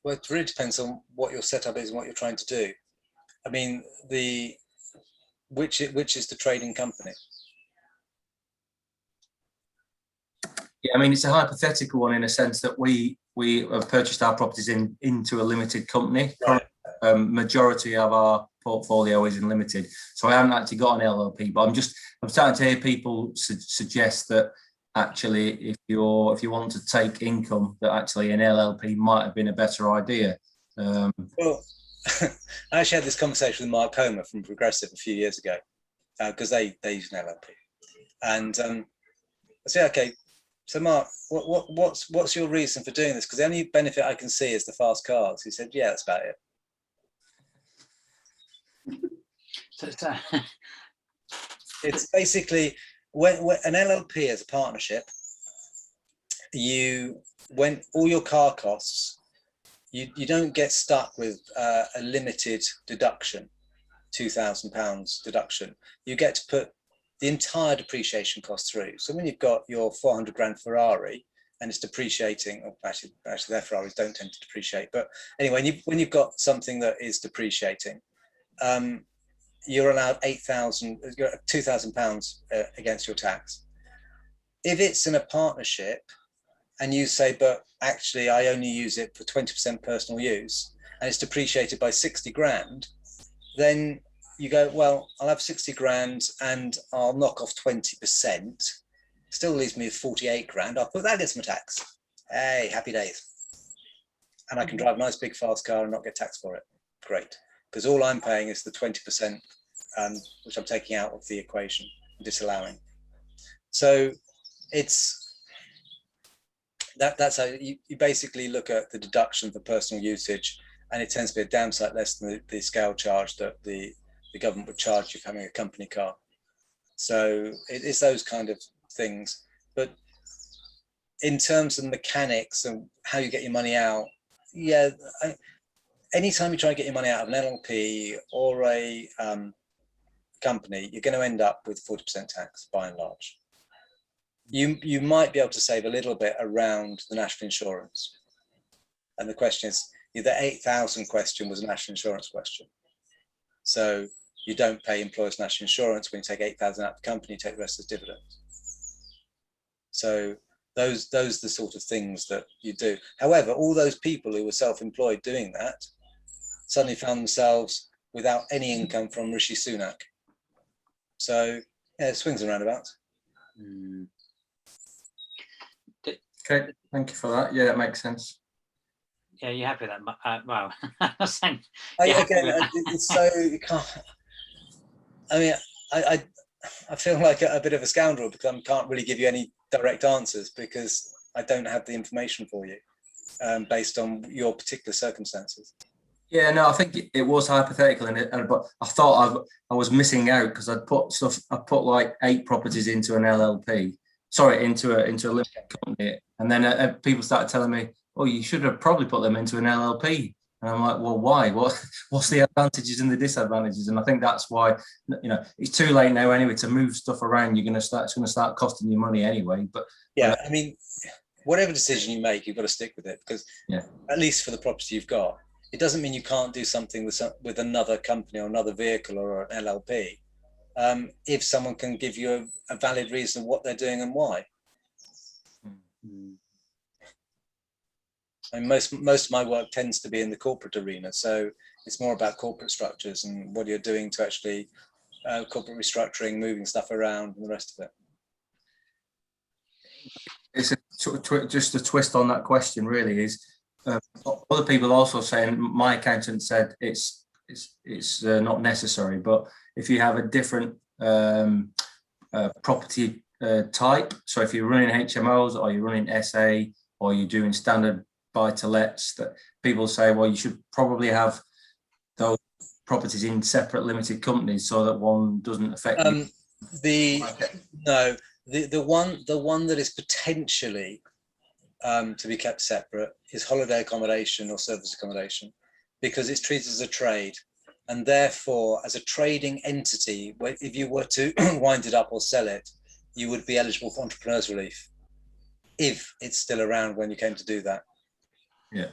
Well, it really depends on what your setup is and what you're trying to do. I mean, which is the trading company? Yeah, I mean, it's a hypothetical one in a sense that we have purchased our properties into a limited company. Right. Majority of our portfolio is in limited, so I haven't actually got an LLP. But I'm starting to hear people suggest that actually, if you want to take income, that actually an LLP might have been a better idea. Well, I actually had this conversation with Mark Homer from Progressive a few years ago because they use an LLP, and I said, okay. So Mark, what's your reason for doing this? Because the only benefit I can see is the fast cars. He said, yeah, that's about it. It's basically when an LLP is a partnership, when all your car costs, you don't get stuck with a limited deduction, £2,000 deduction. You get to put the entire depreciation cost through. So when you've got your 400 grand Ferrari and it's depreciating, or actually their Ferraris don't tend to depreciate, but anyway, when you've got something that is depreciating, you're allowed £2,000 against your tax. If it's in a partnership and you say, but actually I only use it for 20% personal use and it's depreciated by 60 grand, then you go, well, I'll have 60 grand and I'll knock off 20%. Still leaves me with 48 grand. I'll put that against my tax. Hey, happy days. And I can drive a nice big fast car and not get taxed for it. Great. Because all I'm paying is the 20%, which I'm taking out of the equation, disallowing. So that's how you basically look at the deduction for personal usage, and it tends to be a damn sight less than the scale charge that the government would charge you for having a company car. So it's those kind of things. But in terms of mechanics and how you get your money out, yeah, anytime you try to get your money out of an LLP or a company, you're going to end up with 40% tax by and large. You might be able to save a little bit around the national insurance. And the question is, the 8,000 question was a national insurance question. So you don't pay employers national insurance when you take 8,000 out of the company, you take the rest as dividends. So those are the sort of things that you do. However, all those people who were self-employed doing that suddenly found themselves without any income from Rishi Sunak. So yeah, swings and roundabouts. Okay, thank you for that. Yeah, that makes sense. Yeah, you happy with that? Well, I'm saying, it's so you can't. I mean, I feel like a bit of a scoundrel because I can't really give you any direct answers because I don't have the information for you based on your particular circumstances. Yeah, no, I think it was hypothetical, but I thought I was missing out because I put like 8 properties into an LLP, into a limited company, and then people started telling me, "Oh, you should have probably put them into an LLP," and I'm like, "Well, why? What's the advantages and the disadvantages?" And I think that's why, it's too late now anyway to move stuff around. It's going to start costing you money anyway. But I mean, whatever decision you make, you've got to stick with it because at least for the property you've got. It doesn't mean you can't do something with another company or another vehicle or an LLP if someone can give you a valid reason of what they're doing and why. And most of my work tends to be in the corporate arena, so it's more about corporate structures and what you're doing to actually corporate restructuring, moving stuff around, and the rest of it. It's just a twist on that question. Really, is other people also saying my accountant said it's not necessary, but if you have a different property type, so if you're running HMOs or you're running SA or you're doing standard buy-to-lets, that people say, well, you should probably have those properties in separate limited companies so that one doesn't affect you. The one that is potentially to be kept separate is holiday accommodation or service accommodation, because it's treated as a trade, and therefore as a trading entity, if you were to wind it up or sell it, you would be eligible for entrepreneurs relief if it's still around when you came to do that. Yeah.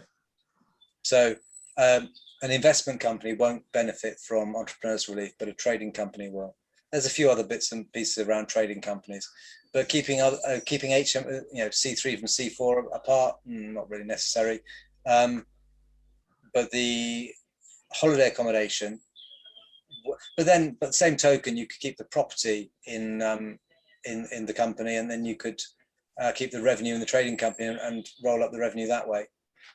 So an investment company won't benefit from entrepreneurs relief, but a trading company will. There's a few other bits and pieces around trading companies, but keeping C3 from C4 apart, not really necessary. But the holiday accommodation, but the same token, you could keep the property in the company, and then you could keep the revenue in the trading company and roll up the revenue that way.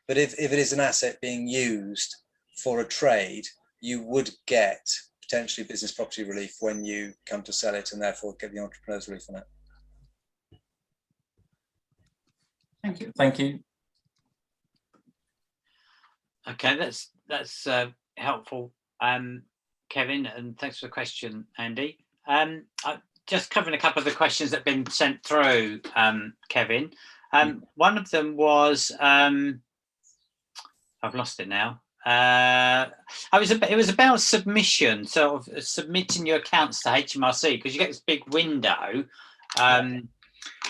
But if it is an asset being used for a trade, you would get potentially business property relief when you come to sell it, and therefore get the entrepreneurs relief on it. Thank you. Okay, that's helpful, Kevin, and thanks for the question, Andy. Just covering a couple of the questions that have been sent through, Kevin. One of them was, I've lost it now. It was about submission, sort of submitting your accounts to HMRC, because you get this big window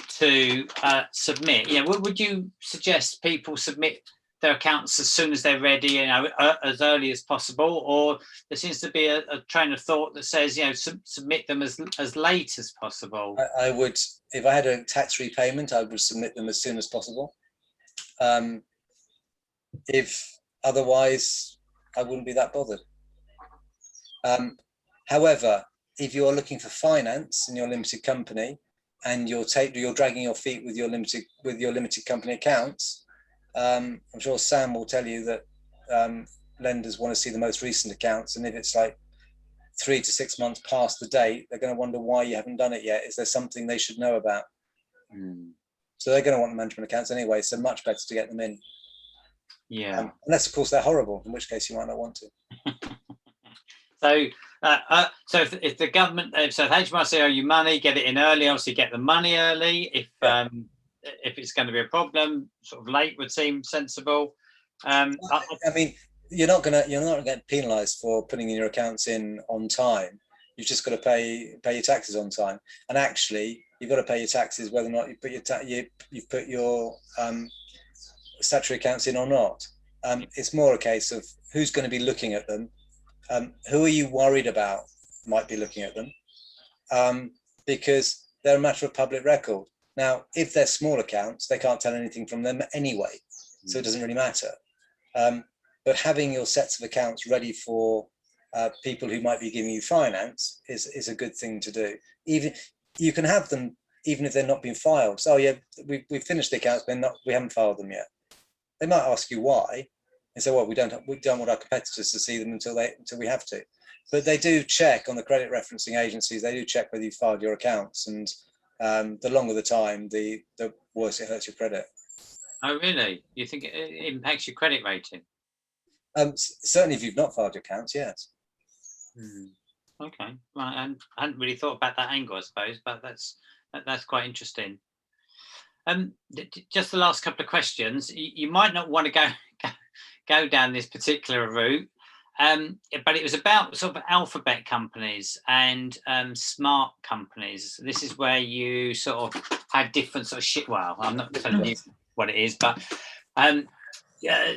to submit. Would you suggest people submit their accounts as soon as they're ready, as early as possible, or there seems to be a train of thought that says, submit them as late as possible? I would, if I had a tax repayment, I would submit them as soon as possible. If otherwise, I wouldn't be that bothered. However, if you're looking for finance in your limited company and you're dragging your feet with your limited company accounts, I'm sure Sam will tell you that lenders want to see the most recent accounts, and if it's like 3 to 6 months past the date, they're going to wonder why you haven't done it yet. Is there something they should know about? So they're going to want the management accounts anyway, so much better to get them in. Yeah. Unless, of course, they're horrible, in which case you might not want to. So if the government, so if HMRC owe you money, get it in early. Obviously, get the money early. If it's going to be a problem, sort of late would seem sensible. I mean, you're not going to get penalised for putting in your accounts in on time. You've just got to pay your taxes on time. And actually, you've got to pay your taxes whether or not you put your statutory accounts in or not. It's more a case of who's going to be looking at them. Who are you worried about might be looking at them, because they're a matter of public record. Now, if they're small accounts, they can't tell anything from them anyway, so it doesn't really matter. But having your sets of accounts ready for people who might be giving you finance is a good thing to do. Even you can have them even if they're not being filed. So yeah, we've finished the accounts, but we haven't filed them yet. They might ask you why, and say, well, we don't want our competitors to see them until we have to. But they do check on the credit referencing agencies. They do check whether you filed your accounts, and the longer the time, the worse it hurts your credit. Oh, really? You think it impacts your credit rating? Certainly, if you've not filed your accounts, yes. Okay, well, I hadn't really thought about that angle, I suppose, but that's quite interesting. Just the last couple of questions. You might not want to go down this particular route, but it was about sort of alphabet companies and smart companies. This is where you sort of have different sort of well, I'm not telling you what it is, but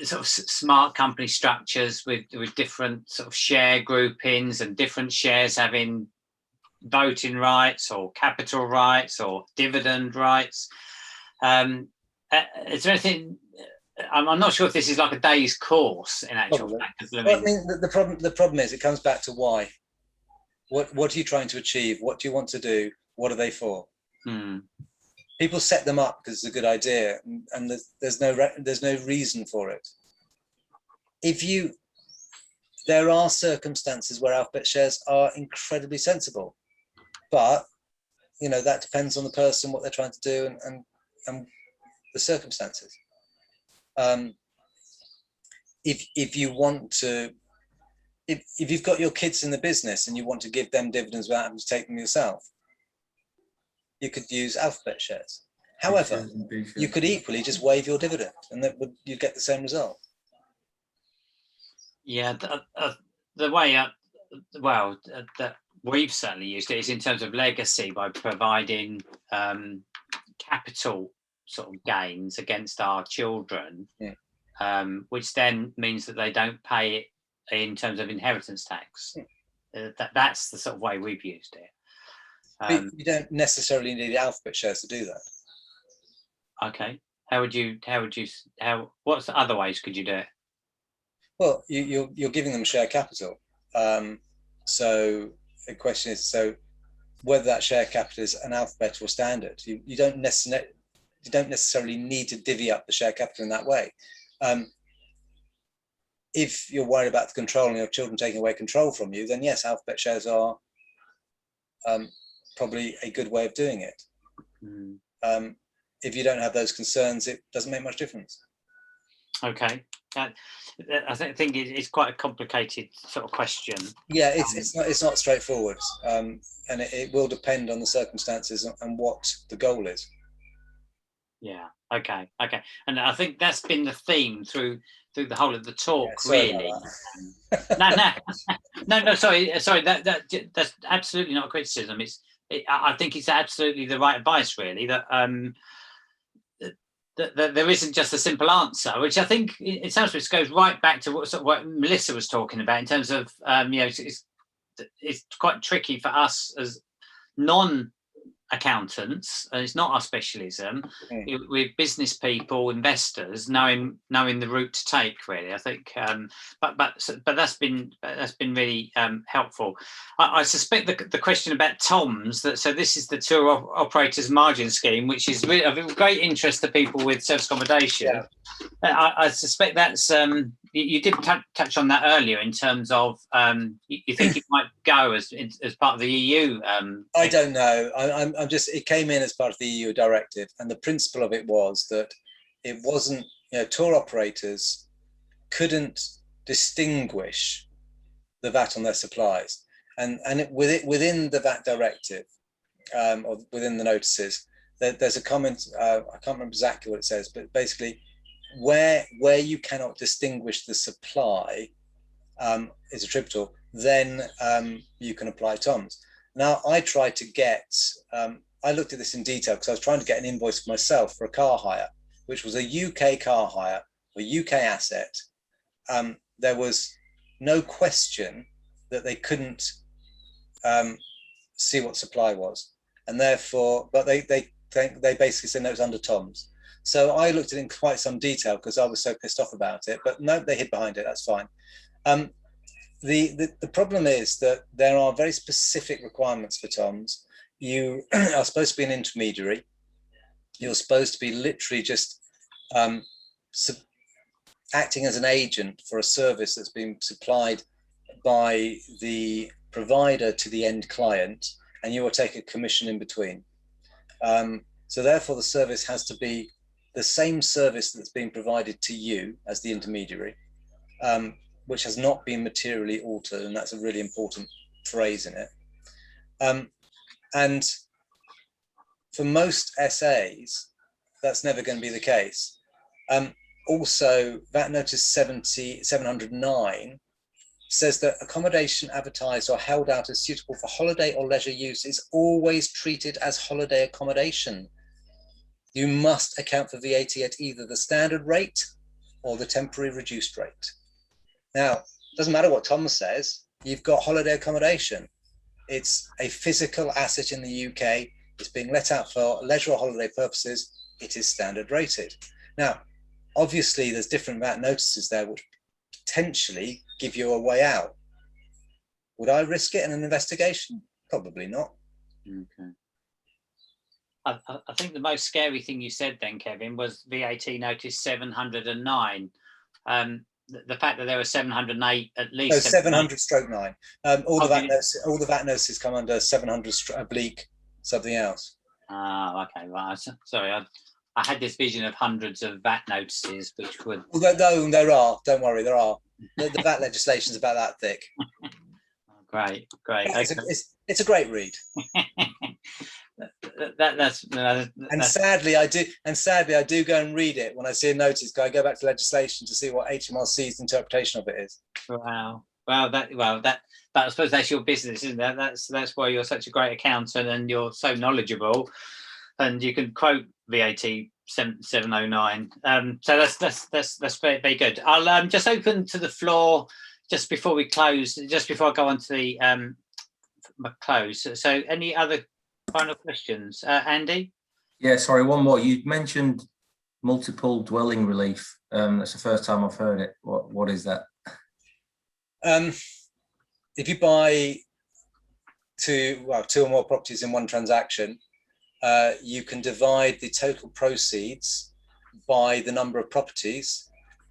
sort of smart company structures with different sort of share groupings and different shares having voting rights or capital rights or dividend rights. Is there anything? I'm not sure if this is like a day's course in actual fact. Well, I mean, the problem is it comes back to why. What are you trying to achieve? What do you want to do? What are they for? People set them up because it's a good idea, and there's no reason for it. There are circumstances where alphabet shares are incredibly sensible, but that depends on the person, what they're trying to do, and the circumstances. If you want to, if you've got your kids in the business and you want to give them dividends without having to take them yourself, you could use alphabet shares. However, you could equally just waive your dividend, and you'd get the same result. Yeah, the way that we've certainly used it is in terms of legacy by providing capital sort of gains against our children, which then means that they don't pay it in terms of inheritance tax. That's the sort of way we've used it. You don't necessarily need alphabet shares to do that. Okay. What's the other ways could you do it? Well, you're giving them share capital. So the question is, whether that share capital is an alphabet or standard, you don't necessarily need to divvy up the share capital in that way. If you're worried about the controlling of children taking away control from you, then yes, alphabet shares are probably a good way of doing it. If you don't have those concerns, it doesn't make much difference. Okay. I think it's quite a complicated sort of question. Yeah, it's not straightforward, and it will depend on the circumstances and what the goal is. Yeah. Okay. And I think that's been the theme through the whole of the talk, really. No. Sorry. That's absolutely not a criticism. I think it's absolutely the right advice, really. That there isn't just a simple answer, which I think in some respects goes right back to what Melissa was talking about in terms of it's quite tricky for us as non-accountants, and it's not our specialism. With business people, investors, knowing the route to take, really. I think, but that's been really helpful. I suspect the question about TOMS, so this is the tour operators margin scheme, which is really of great interest to people with service accommodation. Yeah. I suspect that's you did touch on that earlier in terms of you think it might go as part of the EU. I don't know. I'm just, it came in as part of the EU directive, and the principle of it was that it wasn't, tour operators couldn't distinguish the VAT on their supplies, and within the VAT directive, or within the notices, there's a comment. I can't remember exactly what it says, but basically, where you cannot distinguish the supply is attributable, then you can apply TOMS. Now, I tried to get, I looked at this in detail because I was trying to get an invoice for myself for a car hire, which was a UK car hire, a UK asset. There was no question that they couldn't see what supply was, and therefore, but they basically said no, it was under TOMS. So I looked at it in quite some detail because I was so pissed off about it, but no, they hid behind it, that's fine. The problem is that there are very specific requirements for TOMS. You are supposed to be an intermediary. You're supposed to be literally just acting as an agent for a service that's being supplied by the provider to the end client, and you will take a commission in between. So therefore, the service has to be the same service that's being provided to you as the intermediary, which has not been materially altered, and that's a really important phrase in it. And for most SAs, that's never going to be the case. Also, VAT Notice 709 says that accommodation advertised or held out as suitable for holiday or leisure use is always treated as holiday accommodation. You must account for VAT at either the standard rate or the temporary reduced rate. Now, it doesn't matter what Tom says, you've got holiday accommodation. It's a physical asset in the UK. It's being let out for leisure or holiday purposes. It is standard rated. Now, obviously, there's different VAT notices there which potentially give you a way out. Would I risk it in an investigation? Probably not. Okay. I think the most scary thing you said then, Kevin, was VAT Notice 709. The fact that there were 708 at least. So 700/9. All the VAT notices come under 700 / something else. Ah, okay, right. Sorry, I had this vision of hundreds of VAT notices, which would. Well, no, there are. Don't worry, there are. The VAT legislation is about that thick. Great. It's a great read. That's sadly I do go and read it when I see a notice. I go back to legislation to see what HMRC's interpretation of it is. Wow. That I suppose that's your business, isn't it? That's why you're such a great accountant and you're so knowledgeable, and you can quote VAT 709. So that's very, very good. I'll just open to the floor just before we close, just before I go on to the close. So any other final questions? Andy? Yeah, sorry, one more. You mentioned multiple dwelling relief. That's the first time I've heard it. What is that? If you buy two or more properties in one transaction, you can divide the total proceeds by the number of properties,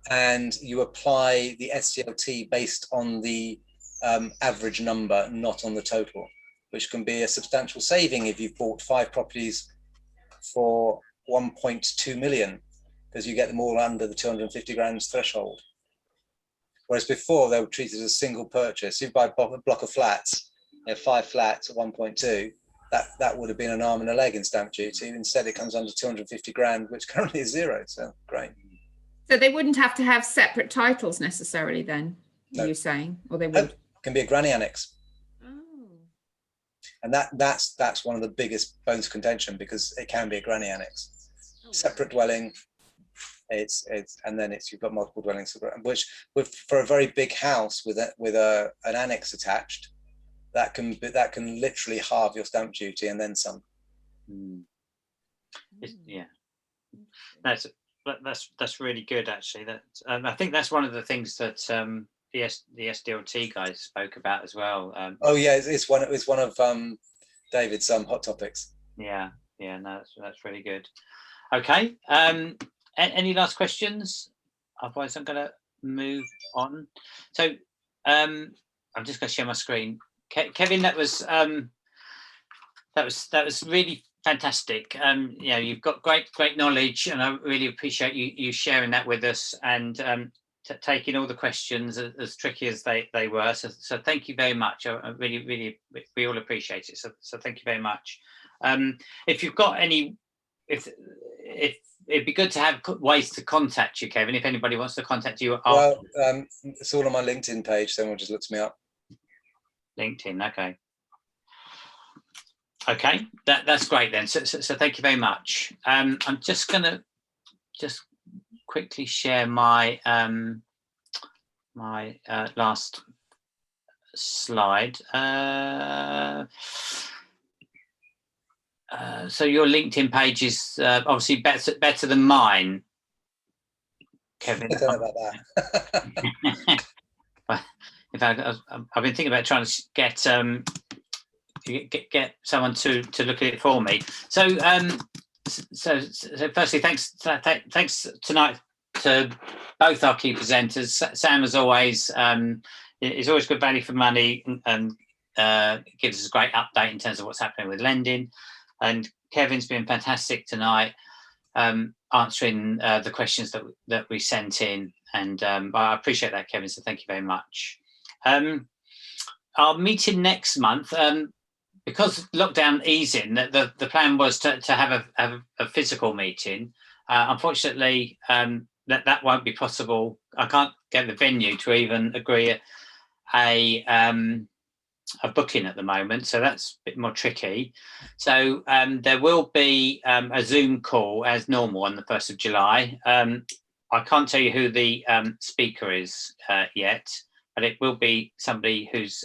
and you apply the SDLT based on the average number, not on the total, which can be a substantial saving if you've bought 5 properties for 1.2 million, because you get them all under the 250 grand threshold. Whereas before they were treated as a single purchase. You buy a block of flats, 5 flats at 1.2, that would have been an arm and a leg in stamp duty. Instead, it comes under 250 grand, which currently is 0. So great. So they wouldn't have to have separate titles necessarily then, no. You're saying? Or they would? It can be a granny annex. Oh. And that's one of the biggest bones of contention, because it can be a granny annex. Separate dwelling. And then you've got multiple dwellings, which for a very big house with an annex attached, that can literally halve your stamp duty and then some. Yeah, that's really good actually. That I think that's one of the things that the SDLT guys spoke about as well. Oh yeah, it's one of David's hot topics. Yeah, no, that's really good. Okay. Any last questions? Otherwise, I'm going to move on. So, I'm just going to share my screen. Kevin, that was really fantastic. You've got great knowledge, and I really appreciate you sharing that with us, and taking all the questions as tricky as they were. So thank you very much. I really we all appreciate it. So thank you very much. If you've got any, if it'd be good to have ways to contact you, Kevin, if anybody wants to contact you. Well, it's all on my LinkedIn page. Someone just looks me up. LinkedIn, okay, that's great then. So thank you very much. I'm just gonna quickly share my my last slide. So your LinkedIn page is obviously better than mine, Kevin. I don't know about that. In fact, I've been thinking about trying to get someone to look at it for me. So firstly, thanks tonight to both our key presenters. Sam, as always, is always good value for money and gives us a great update in terms of what's happening with lending. And Kevin's been fantastic tonight, answering the questions that we sent in. And I appreciate that, Kevin, so thank you very much. Our meeting next month, because lockdown easing, the plan was to have a physical meeting. Unfortunately, that won't be possible. I can't get the venue to even agree a booking at the moment, so that's a bit more tricky. So there will be a Zoom call as normal on the 1st of July. I can't tell you who the speaker is yet, but it will be somebody who's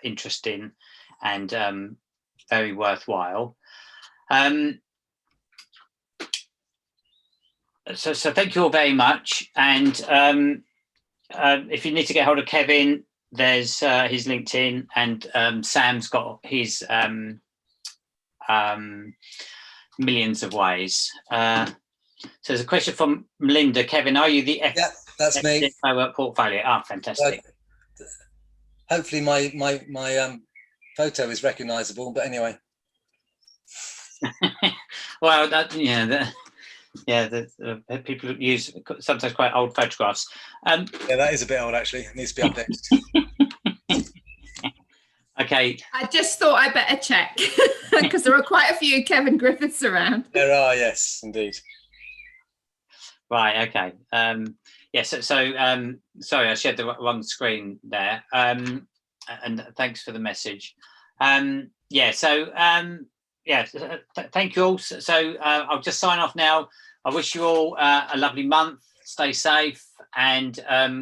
interesting and very worthwhile. So thank you all very much. And if you need to get hold of Kevin, there's his LinkedIn, and Sam's got his millions of ways. So there's a question from Melinda. Kevin, are you the that's me portfolio? Fantastic. Hopefully my photo is recognizable, but anyway. Well, people use sometimes quite old photographs. Yeah, that is a bit old, actually. It needs to be updated. Okay. I just thought I better check because there are quite a few Kevin Griffiths around. There are, yes, indeed. Right. Okay. Sorry, I shared the wrong screen there. And thanks for the message. Thank you all. So I'll just sign off now. I wish you all a lovely month. Stay safe, and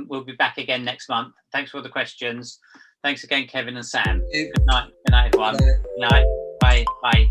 we'll be back again next month. Thanks for all the questions. Thanks again, Kevin and Sam. Good night. Good night, everyone. Good night. Bye. Bye.